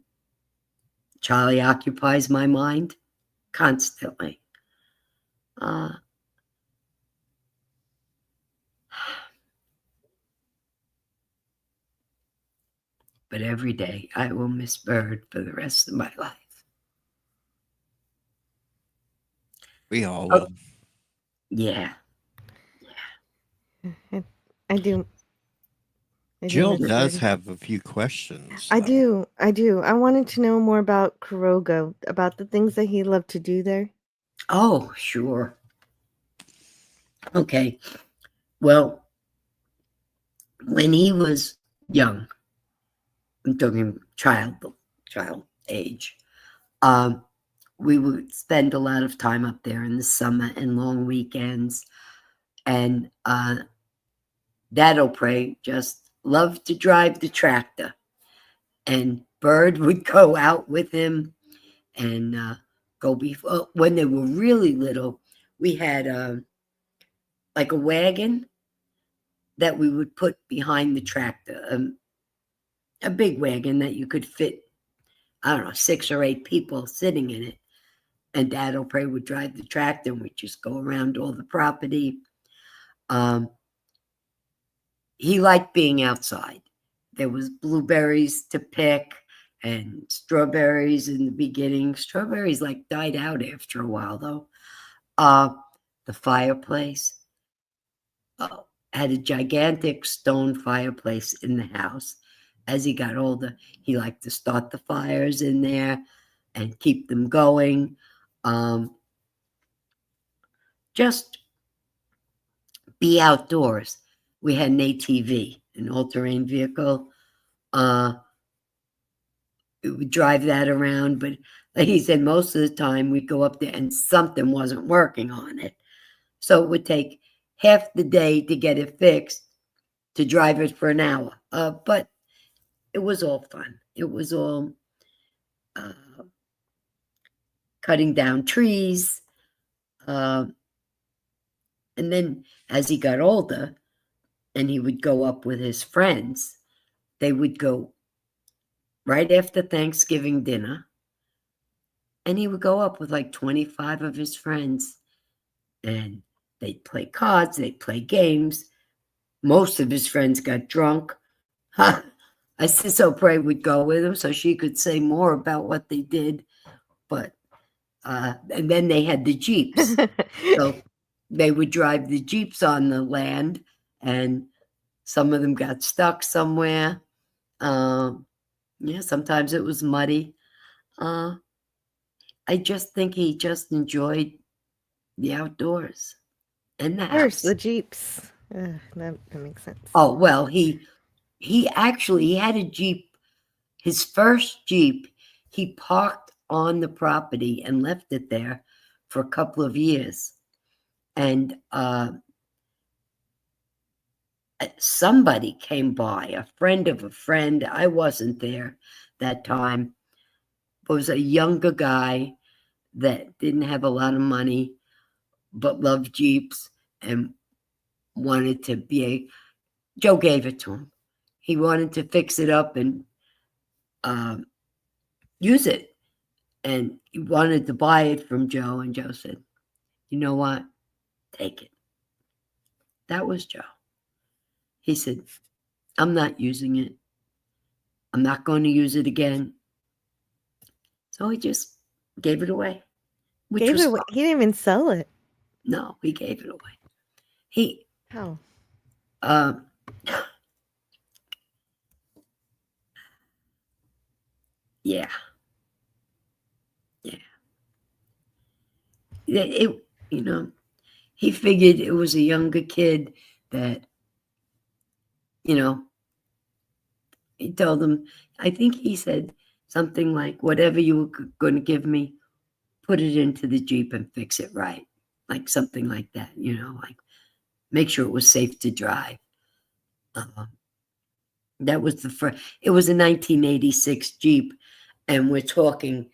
Speaker 11: Charlie occupies my mind constantly. but every day I will miss Bird for the rest of my life.
Speaker 10: We all will.
Speaker 11: Yeah.
Speaker 12: I do.
Speaker 10: Jill
Speaker 12: miss
Speaker 10: does
Speaker 12: Bird.
Speaker 10: have a few questions.
Speaker 12: I do. I wanted to know more about Kuroga, about the things that he loved to do there.
Speaker 11: Oh, sure. Okay. Well, when he was young, I'm talking child age, we would spend a lot of time up there in the summer and long weekends. And Dad O'Prey just loved to drive the tractor. And Bird would go out with him and go before. When they were really little, we had like a wagon that we would put behind the tractor, a big wagon that you could fit, I don't know, 6 or 8 people sitting in it. And Dad O'Prey would drive the tractor and we'd just go around all the property. He liked being outside. There was blueberries to pick and strawberries in the beginning. Strawberries like died out after a while though. The fireplace had a gigantic stone fireplace in the house. As he got older, he liked to start the fires in there and keep them going. Just be outdoors. We had an ATV, an all-terrain vehicle. We would drive that around, but like he said, most of the time we'd go up there and something wasn't working on it. So it would take half the day to get it fixed, to drive it for an hour. But it was all fun. It was all cutting down trees. And then as he got older and he would go up with his friends, they would go right after Thanksgiving dinner. And he would go up with like 25 of his friends. And they'd play cards, they'd play games. Most of his friends got drunk. Sis O'Prey would go with him so she could say more about what they did. But, and then they had the Jeeps. So they would drive the Jeeps on the land, and some of them got stuck somewhere. Yeah, sometimes it was muddy. I just think he just enjoyed the outdoors and the house.
Speaker 12: The Jeeps. That makes sense.
Speaker 11: Oh, well, he actually had a Jeep. His first Jeep, he parked on the property and left it there for a couple of years. And somebody came by, a friend of a friend. I wasn't there that time. It was a younger guy that didn't have a lot of money, but loved Jeeps and wanted to be Joe gave it to him. He wanted to fix it up and use it. And he wanted to buy it from Joe. And Joe said, you know what? Take it. That was Joe. He said, I'm not using it. I'm not going to use it again. So he just gave it away.
Speaker 12: He didn't even sell it.
Speaker 11: No, he gave it away.
Speaker 12: How?
Speaker 11: Yeah. It, he figured it was a younger kid that, he told him, I think he said something like, whatever you were going to give me, put it into the Jeep and fix it right. Like something like that, like make sure it was safe to drive. That was the first. It was a 1986 Jeep, and we're talking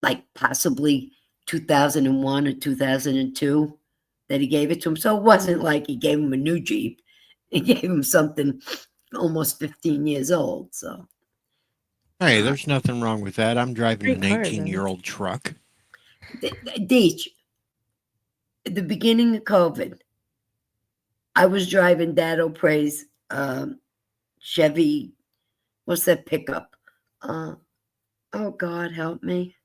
Speaker 11: like possibly 2001 or 2002 that he gave it to him. So it wasn't like he gave him a new Jeep. He gave him something almost 15 years old. So,
Speaker 10: hey, there's nothing wrong with that. I'm driving an 18-year-old truck.
Speaker 11: Deej, at the beginning of COVID, I was driving Dad O'Prey's Chevy, what's that pickup? Oh God, help me.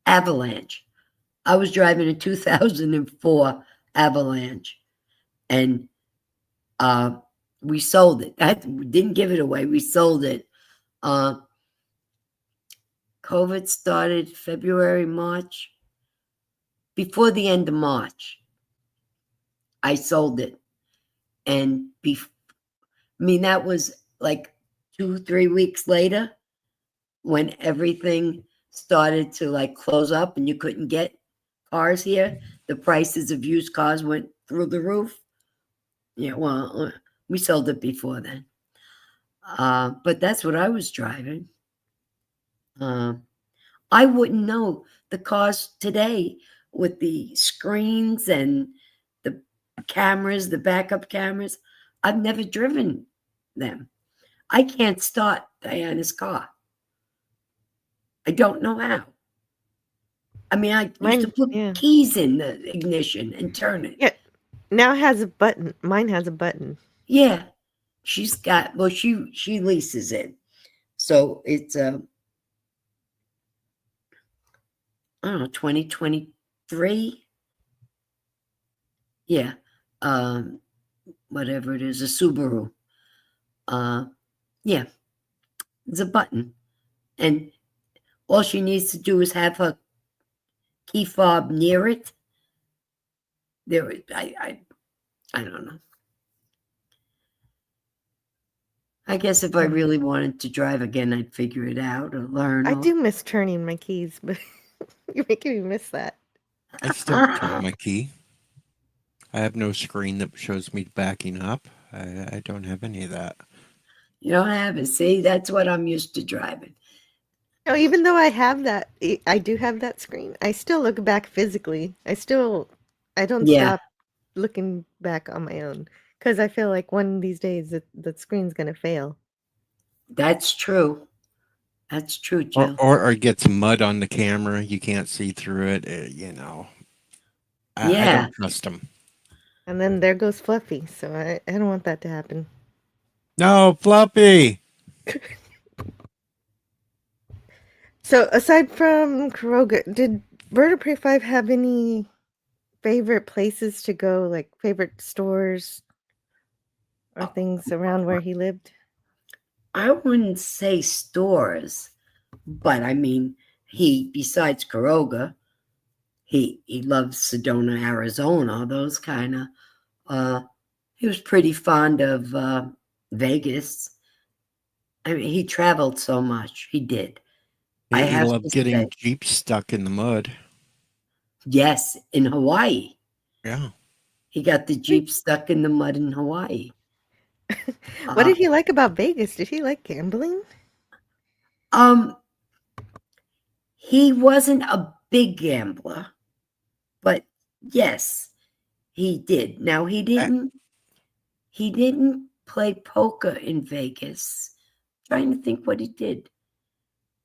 Speaker 11: Avalanche. I was driving a 2004 Avalanche, and we sold it. We didn't give it away. We sold it. COVID started February, March. Before the end of March, I sold it. And that was like 2-3 weeks later when everything started to like close up and you couldn't get cars here. The prices of used cars went through the roof. Yeah, well, we sold it before then. But that's what I was driving. I wouldn't know the cars today with the screens and the cameras, the backup cameras. I've never driven them. I can't start Diana's car. I don't know how. I mean, I used to put keys in the ignition and turn it.
Speaker 12: Yeah. Now it has a button. Mine has a button.
Speaker 11: Yeah. She's got, well, she leases it. So it's I don't know, 2023. Yeah. Whatever it is, a Subaru. Yeah. It's a button. And all she needs to do is have her key fob near it. There, I don't know. I guess if I really wanted to drive again, I'd figure it out or learn.
Speaker 12: I do miss turning my keys, but you're making me miss that.
Speaker 10: I still turn my key. I have no screen that shows me backing up. I don't have any of that.
Speaker 11: You don't have it. See, that's what I'm used to driving.
Speaker 12: No, even though I have that, I do have that screen. I still look back physically. I don't stop looking back on my own because I feel like one of these days the screen's going to fail.
Speaker 11: That's true. That's true, Joe.
Speaker 10: Or it gets mud on the camera. You can't see through it. I don't trust them.
Speaker 12: And then there goes Fluffy. So I don't want that to happen.
Speaker 10: No, Fluffy.
Speaker 12: So aside from Karoga, did BirdOPrey5 have any favorite places to go, like favorite stores or things around where he lived?
Speaker 11: I wouldn't say stores, but I mean, besides Karoga, he loves Sedona, Arizona, those kind of, he was pretty fond of Vegas. I mean, he traveled so much. He did.
Speaker 10: He loved getting Jeep stuck in the mud.
Speaker 11: Yes, in Hawaii.
Speaker 10: Yeah.
Speaker 11: He got the Jeep stuck in the mud in Hawaii.
Speaker 12: What did he like about Vegas? Did he like gambling?
Speaker 11: He wasn't a big gambler, but yes, he did. Now he didn't play poker in Vegas. I'm trying to think what he did.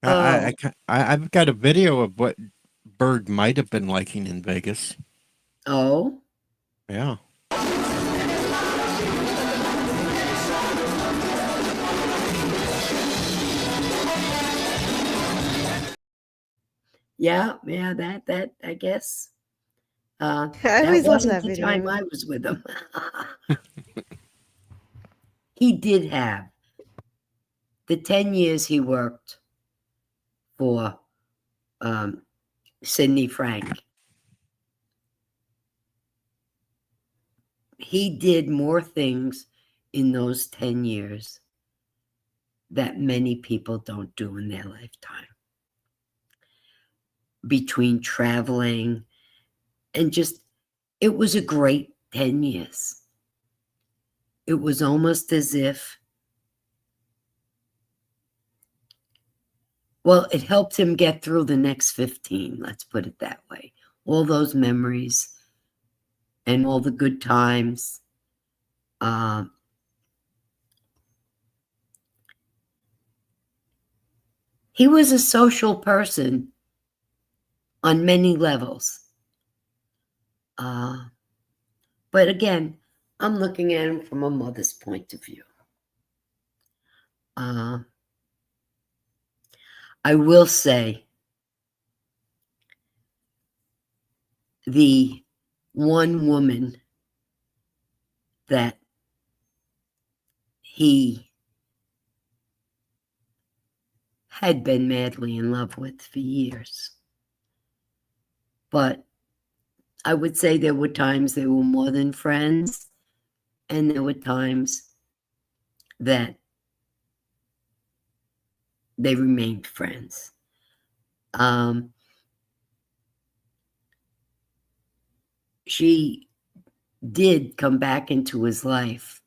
Speaker 10: I've got a video of what Bird might have been liking in Vegas.
Speaker 11: Oh?
Speaker 10: Yeah.
Speaker 11: Yeah, that I guess.
Speaker 12: I always love that video.
Speaker 11: Time I was with him. He did have the 10 years he worked for Sidney Frank. He did more things in those 10 years that many people don't do in their lifetime. Between traveling and it was a great 10 years. It was almost as if, well, it helped him get through the next 15, let's put it that way. All those memories and all the good times. He was a social person on many levels. But again, I'm looking at him from a mother's point of view. I will say the one woman that he had been madly in love with for years. But I would say there were times they were more than friends, and there were times that they remained friends. She did come back into his life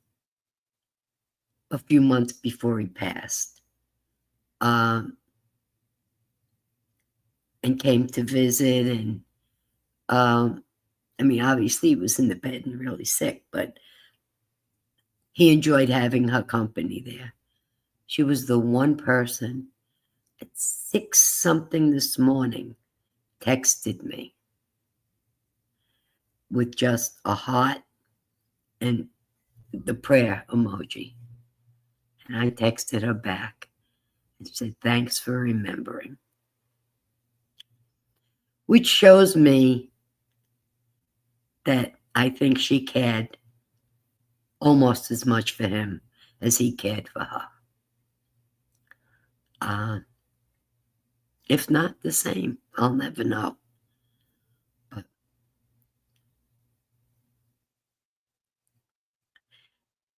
Speaker 11: a few months before he passed, and came to visit. And I mean, obviously he was in the bed and really sick, but he enjoyed having her company there. She was the one person at 6 something this morning texted me with just a heart and the prayer emoji. And I texted her back and said, thanks for remembering. Which shows me that I think she cared almost as much for him as he cared for her. If not the same, I'll never know. But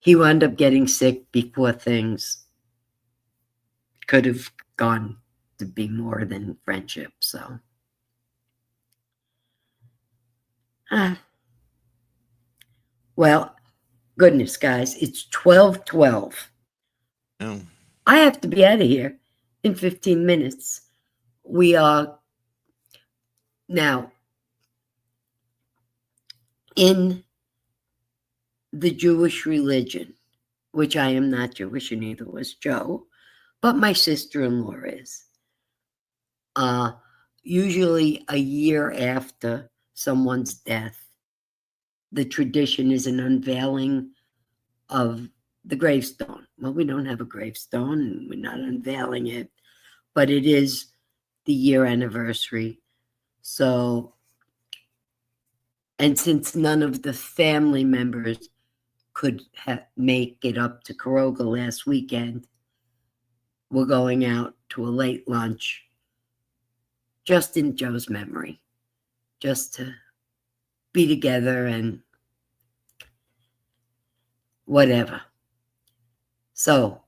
Speaker 11: he wound up getting sick before things could have gone to be more than friendship. So, well, goodness, guys, it's 12:12.
Speaker 10: Oh.
Speaker 11: I have to be out of here in 15 minutes. We are now in the Jewish religion, which I am not Jewish, and neither was Joe, but my sister-in-law is. Usually a year after someone's death, the tradition is an unveiling of the gravestone. Well, we don't have a gravestone, and we're not unveiling it, but it is the year anniversary. So, and since none of the family members could make it up to Caroga last weekend, we're going out to a late lunch just in Joe's memory, just to be together and whatever. So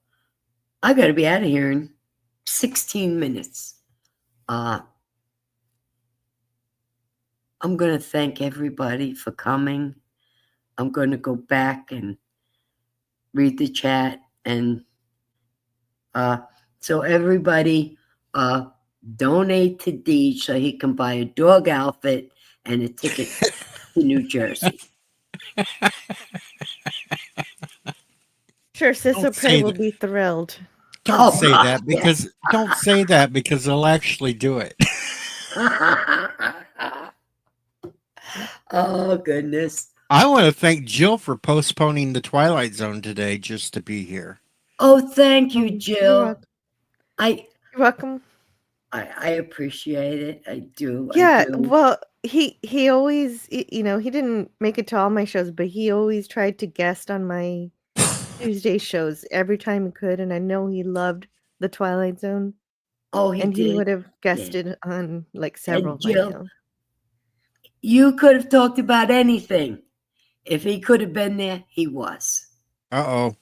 Speaker 11: I got to be out of here in 16 minutes. I'm going to thank everybody for coming. I'm going to go back and read the chat. And so everybody donate to Deej so he can buy a dog outfit and a ticket to New Jersey.
Speaker 12: Sure, MomOPrey will be thrilled.
Speaker 10: Don't say that because they'll actually do it.
Speaker 11: Oh, goodness.
Speaker 10: I want to thank Jill for postponing the Twilight Zone today just to be here.
Speaker 11: Oh, thank you, Jill.
Speaker 12: You're welcome.
Speaker 11: I appreciate it. I do.
Speaker 12: Yeah,
Speaker 11: I do.
Speaker 12: well, he always, he didn't make it to all my shows, but he always tried to guest on my Tuesday shows every time he could, and I know he loved the Twilight Zone.
Speaker 11: Oh, he
Speaker 12: and
Speaker 11: did.
Speaker 12: he would have guested on like several.
Speaker 11: And Jill, you could have talked about anything. If he could have been there, he was.
Speaker 10: Uh-oh.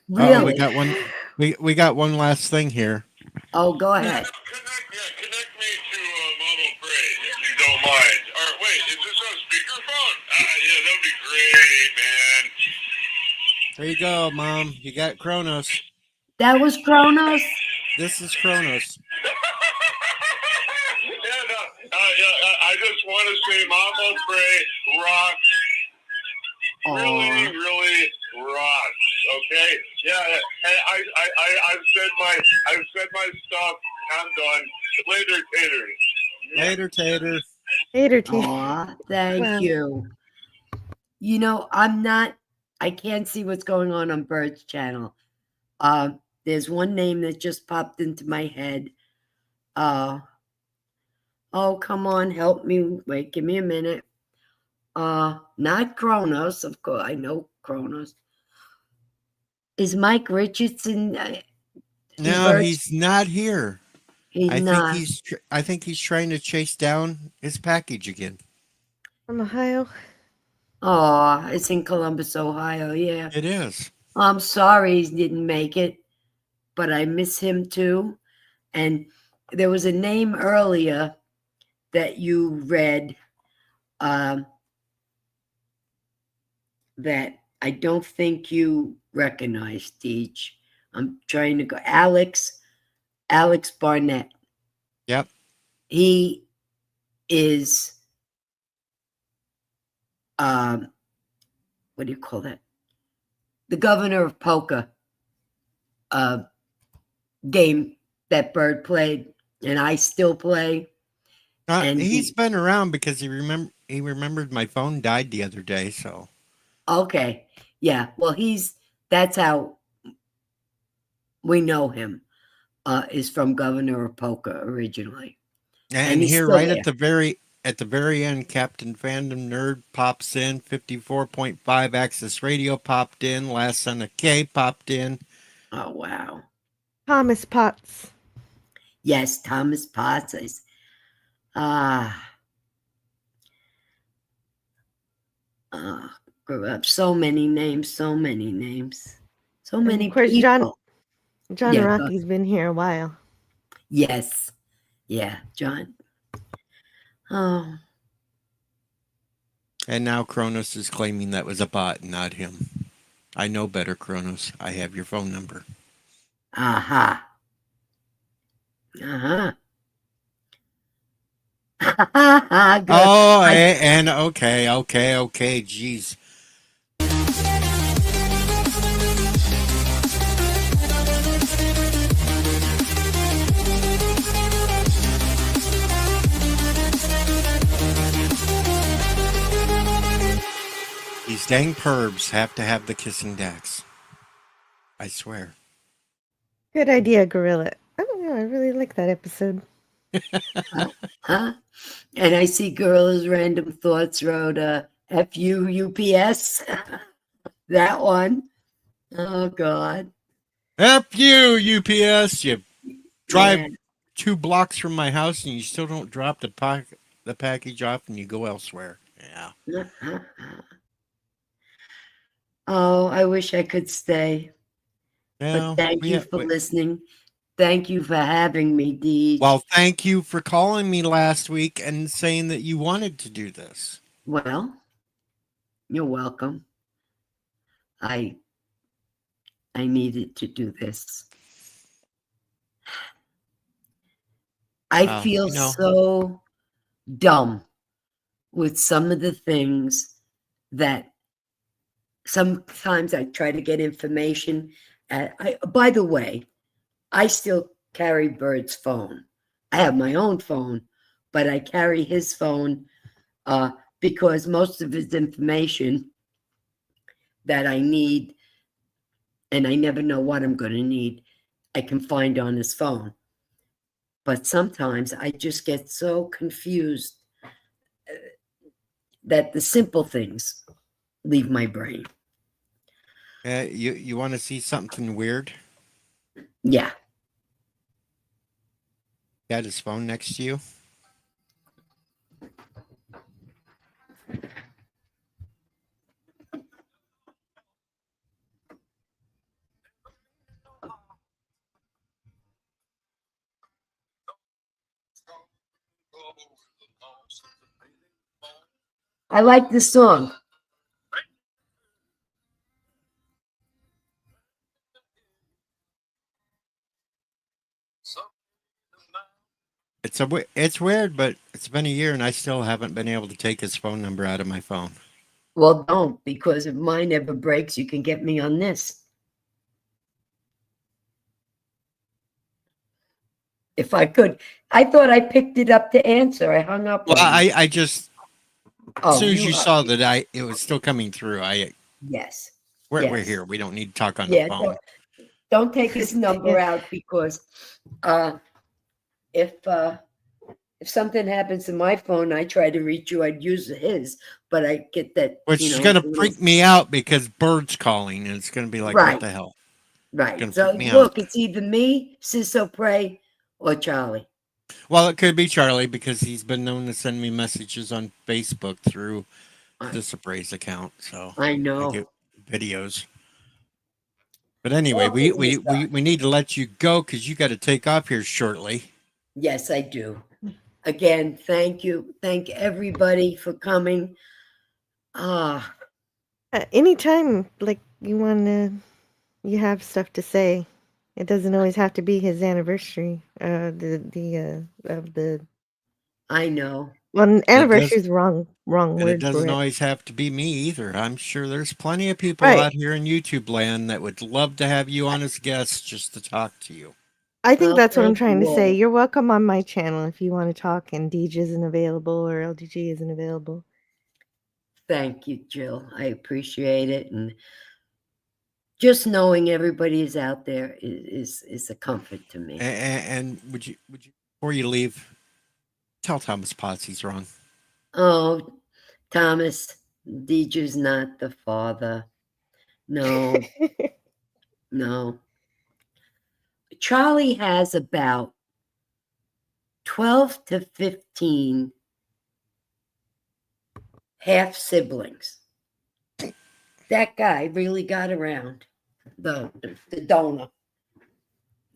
Speaker 11: Really?
Speaker 10: We got one. We got one last thing here.
Speaker 11: Oh, go ahead.
Speaker 1: Connect me to MomOPrey if you don't mind. Or wait, is this on speakerphone? Yeah, that'd be great, man.
Speaker 10: There you go, Mom. You got Kronos.
Speaker 11: That was Kronos?
Speaker 10: This is Kronos.
Speaker 1: I just want to say MomOPrey rocks. Really, really rocks. Okay? Yeah, and I've said my stuff. I'm done. Later, taters.
Speaker 10: Later, tater.
Speaker 12: Later, tater.
Speaker 11: Aw, thank you. You know, I can't see what's going on Bird's channel. There's one name that just popped into my head. Oh, come on, help me. Wait, give me a minute. Not Kronos, of course. I know Kronos. Is Mike Richardson?
Speaker 10: No, he's not here.
Speaker 11: He's
Speaker 10: I
Speaker 11: not.
Speaker 10: think he's trying to chase down his package again.
Speaker 12: From Ohio.
Speaker 11: Oh, it's in Columbus, Ohio. Yeah,
Speaker 10: it is.
Speaker 11: I'm sorry he didn't make it, but I miss him too. And there was a name earlier that you read that I don't think you recognized, Deej. I'm trying to go. Alex Barnett.
Speaker 10: Yep.
Speaker 11: He is, what do you call that? The governor of poker game that Bird played, and I still play.
Speaker 10: And he's been around because he remembered my phone died the other day. So
Speaker 11: okay, yeah. Well, that's how we know him. Is from Governor of Poker originally,
Speaker 10: and here right at the very end, Captain Fandom Nerd pops in. 54.5 Access Radio popped in. Last Son of K popped in.
Speaker 11: Oh wow.
Speaker 12: Thomas Potts.
Speaker 11: Yes, Thomas Potts is. Grew up. So many names. So many
Speaker 12: Of course,
Speaker 11: people.
Speaker 12: John Rocky's been here a while.
Speaker 11: Yes. Yeah, John. Oh.
Speaker 10: And now Kronos is claiming that was a bot, not him. I know better, Kronos. I have your phone number.
Speaker 11: Aha.
Speaker 10: Oh, and okay, jeez. These dang pervs have to have the kissing Dax. I swear.
Speaker 12: Good idea, Gorilla. I don't know. I really like that episode.
Speaker 11: And I see Gorilla's Random Thoughts wrote F-U-U-P-S. That one. Oh, God.
Speaker 10: F-U, UPS. You drive 2 blocks from my house and you still don't drop the package off and you go elsewhere. Yeah.
Speaker 11: Oh, I wish I could stay.
Speaker 10: Well,
Speaker 11: but thank you for listening. Thank you for having me, Deej.
Speaker 10: Well, thank you for calling me last week and saying that you wanted to do this.
Speaker 11: Well, you're welcome. I needed to do this. I feel so dumb with some of the things that sometimes I try to get information. By the way, I still carry Bird's phone. I have my own phone, but I carry his phone because most of his information that I need, and I never know what I'm going to need, I can find on his phone. But sometimes I just get so confused that the simple things leave my brain.
Speaker 10: You want to see something weird?
Speaker 11: Yeah.
Speaker 10: Got his phone next to you?
Speaker 11: I like this song.
Speaker 10: It's weird, but it's been a year and I still haven't been able to take his phone number out of my phone.
Speaker 11: Well, don't, because if mine ever breaks, you can get me on this. If I could. I thought I picked it up to answer. I hung up.
Speaker 10: Well, I just, as soon as you
Speaker 11: you
Speaker 10: saw that it was still coming through,
Speaker 11: yes.
Speaker 10: We're here. We don't need to talk on the phone.
Speaker 11: Don't take his number out because if something happens to my phone, I try to reach you, I'd use his, but I get that,
Speaker 10: Which
Speaker 11: you
Speaker 10: is
Speaker 11: know,
Speaker 10: going to
Speaker 11: it's a little-
Speaker 10: freak me out because Bird's calling, and it's going to be like, what
Speaker 11: Right.
Speaker 10: the hell?
Speaker 11: Right.
Speaker 10: Gonna
Speaker 11: So
Speaker 10: freak me
Speaker 11: look,
Speaker 10: out.
Speaker 11: it's either me, MomOPrey, or Charlie.
Speaker 10: Well, it could be Charlie because he's been known to send me messages on Facebook through MomOPrey's account. So
Speaker 11: I know.
Speaker 10: I get videos. But anyway,
Speaker 11: Okay,
Speaker 10: we need to let you go because you got to take off here shortly.
Speaker 11: Yes, I do. Again, thank you. Thank everybody for coming.
Speaker 12: Anytime, like you you have stuff to say. It doesn't always have to be his anniversary. Of the.
Speaker 11: I know.
Speaker 12: Well,
Speaker 10: It
Speaker 12: anniversary
Speaker 10: does-
Speaker 12: is wrong
Speaker 10: And it
Speaker 12: word for
Speaker 10: doesn't
Speaker 12: it.
Speaker 10: always have to be me either. I'm sure there's plenty of people
Speaker 12: Right.
Speaker 10: out here in YouTube land that would love to have you on as guests just to talk to you.
Speaker 12: I think
Speaker 11: Well,
Speaker 12: that's what I'm
Speaker 11: thank
Speaker 12: trying to
Speaker 11: you
Speaker 12: say.
Speaker 11: all.
Speaker 12: You're welcome on my channel if you want to talk and Deej isn't available or LDG isn't available.
Speaker 11: Thank you, Jill. I appreciate it. And just knowing everybody is out there is a comfort to me.
Speaker 10: And would you before you leave, tell Thomas Potts he's wrong.
Speaker 11: Oh, Thomas, Deej's not the father. No. No. Charlie has about 12 to 15 half siblings. That guy really got around, the donor.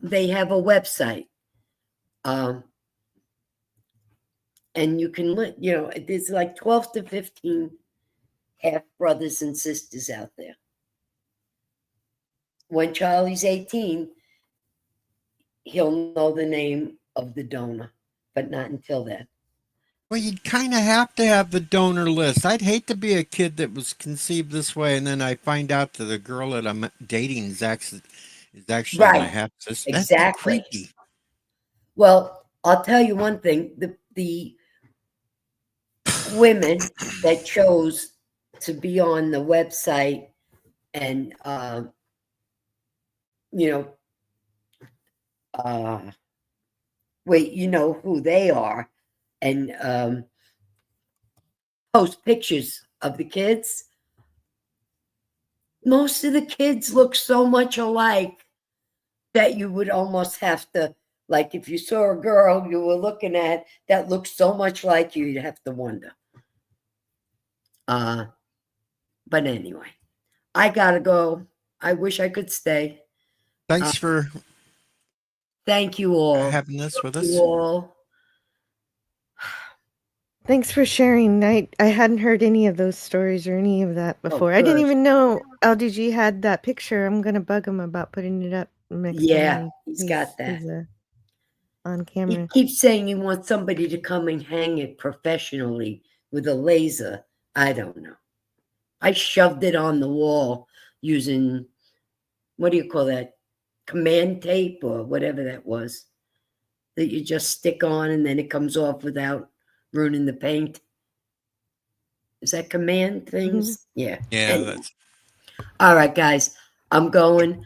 Speaker 11: They have a website. And you can look, you know, there's like 12 to 15 half brothers and sisters out there. When Charlie's 18, he'll know the name of the donor, but not until then.
Speaker 10: Well, you'd kind of have to have the donor list. I'd hate to be a kid that was conceived this way, and then I find out that the girl that I'm dating is actually my
Speaker 11: Right.
Speaker 10: half sister.
Speaker 11: Exactly.
Speaker 10: That'd be creepy.
Speaker 11: Well, I'll tell you one thing: the women that chose to be on the website and wait, you know who they are, and post pictures of the kids. Most of the kids look so much alike that you would almost have to, like, if you saw a girl you were looking at that looked so much like you, you'd have to wonder. But anyway, I gotta go. I wish I could stay.
Speaker 10: Thanks for
Speaker 11: thank you all.
Speaker 10: having this with us.
Speaker 11: You all.
Speaker 12: Thanks for sharing. I hadn't heard any of those stories or any of that before. I didn't
Speaker 11: good.
Speaker 12: even know LDG had that picture. I'm gonna bug him about putting it up next
Speaker 11: Yeah,
Speaker 12: time.
Speaker 11: he's got that.
Speaker 12: He's on
Speaker 11: He
Speaker 12: camera.
Speaker 11: keeps saying he wants somebody to come and hang it professionally with a laser. I don't know. I shoved it on the wall using, what do you call that? Command tape or whatever that was. That you just stick on and then it comes off without ruining the paint. Is that command things? Yeah.
Speaker 10: Yeah,
Speaker 11: Anyway.
Speaker 10: that's
Speaker 11: All right, guys. I'm going.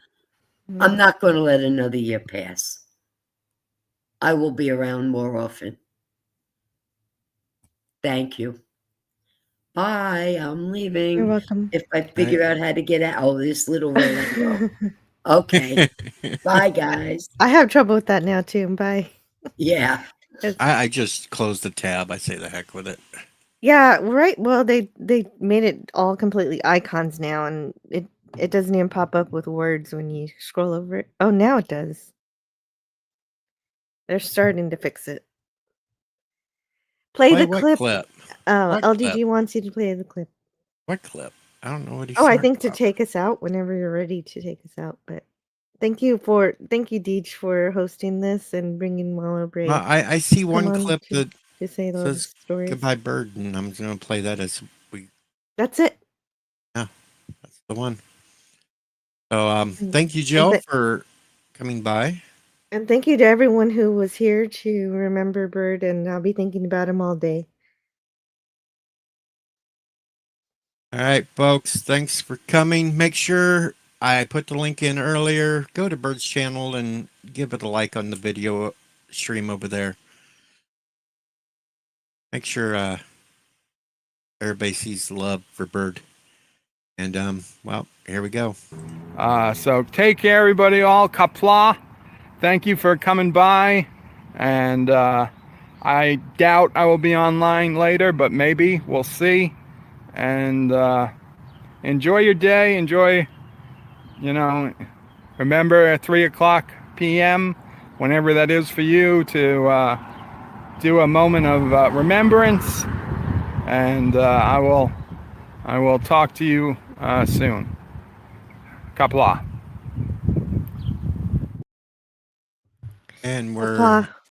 Speaker 11: I'm not going to let another year pass. I will be around more often. Thank you. Bye. I'm leaving.
Speaker 12: You're welcome.
Speaker 11: If I figure out how to get out. Oh, this little roll. Okay. Bye, guys.
Speaker 12: I have trouble with that now too. Bye.
Speaker 11: Yeah.
Speaker 10: I just closed the tab. I say the heck with it.
Speaker 12: Yeah, right. Well, they made it all completely icons now, and it doesn't even pop up with words when you scroll over it. Oh, now it does. They're starting to fix it. Play the
Speaker 10: what
Speaker 12: clip.
Speaker 10: clip?
Speaker 12: Oh,
Speaker 10: What
Speaker 12: LDG
Speaker 10: clip?
Speaker 12: wants you to play the clip.
Speaker 10: What clip? I don't know what he's
Speaker 12: Oh, I
Speaker 10: talking
Speaker 12: think to
Speaker 10: about.
Speaker 12: take us out whenever you're ready to take us out. But thank you, Deej, for hosting this and bringing MomOPrey.
Speaker 10: Well, I see
Speaker 12: Come
Speaker 10: one
Speaker 12: on
Speaker 10: clip that
Speaker 12: to say those
Speaker 10: says
Speaker 12: stories.
Speaker 10: "Goodbye, Bird," and I'm going to play that as we.
Speaker 12: That's it.
Speaker 10: Yeah, that's the one. So,
Speaker 12: Mm.
Speaker 10: thank you, Jill, for coming by.
Speaker 12: And thank you to everyone who was here to remember Bird, and I'll be thinking about him all day.
Speaker 10: All right, folks. Thanks for coming. Make sure I put the link in earlier. Go to Bird's channel and give it a like on the video stream over there. Make sure everybody sees the love for Bird. And well, here we go.
Speaker 4: So take care, everybody. All kapla. Thank you for coming by. And I doubt I will be online later, but maybe we'll see. And enjoy your day. Enjoy, remember at 3:00 p.m., whenever that is for you, to do a moment of remembrance. And I will talk to you soon. Kapla.
Speaker 10: And we're
Speaker 12: Kapla.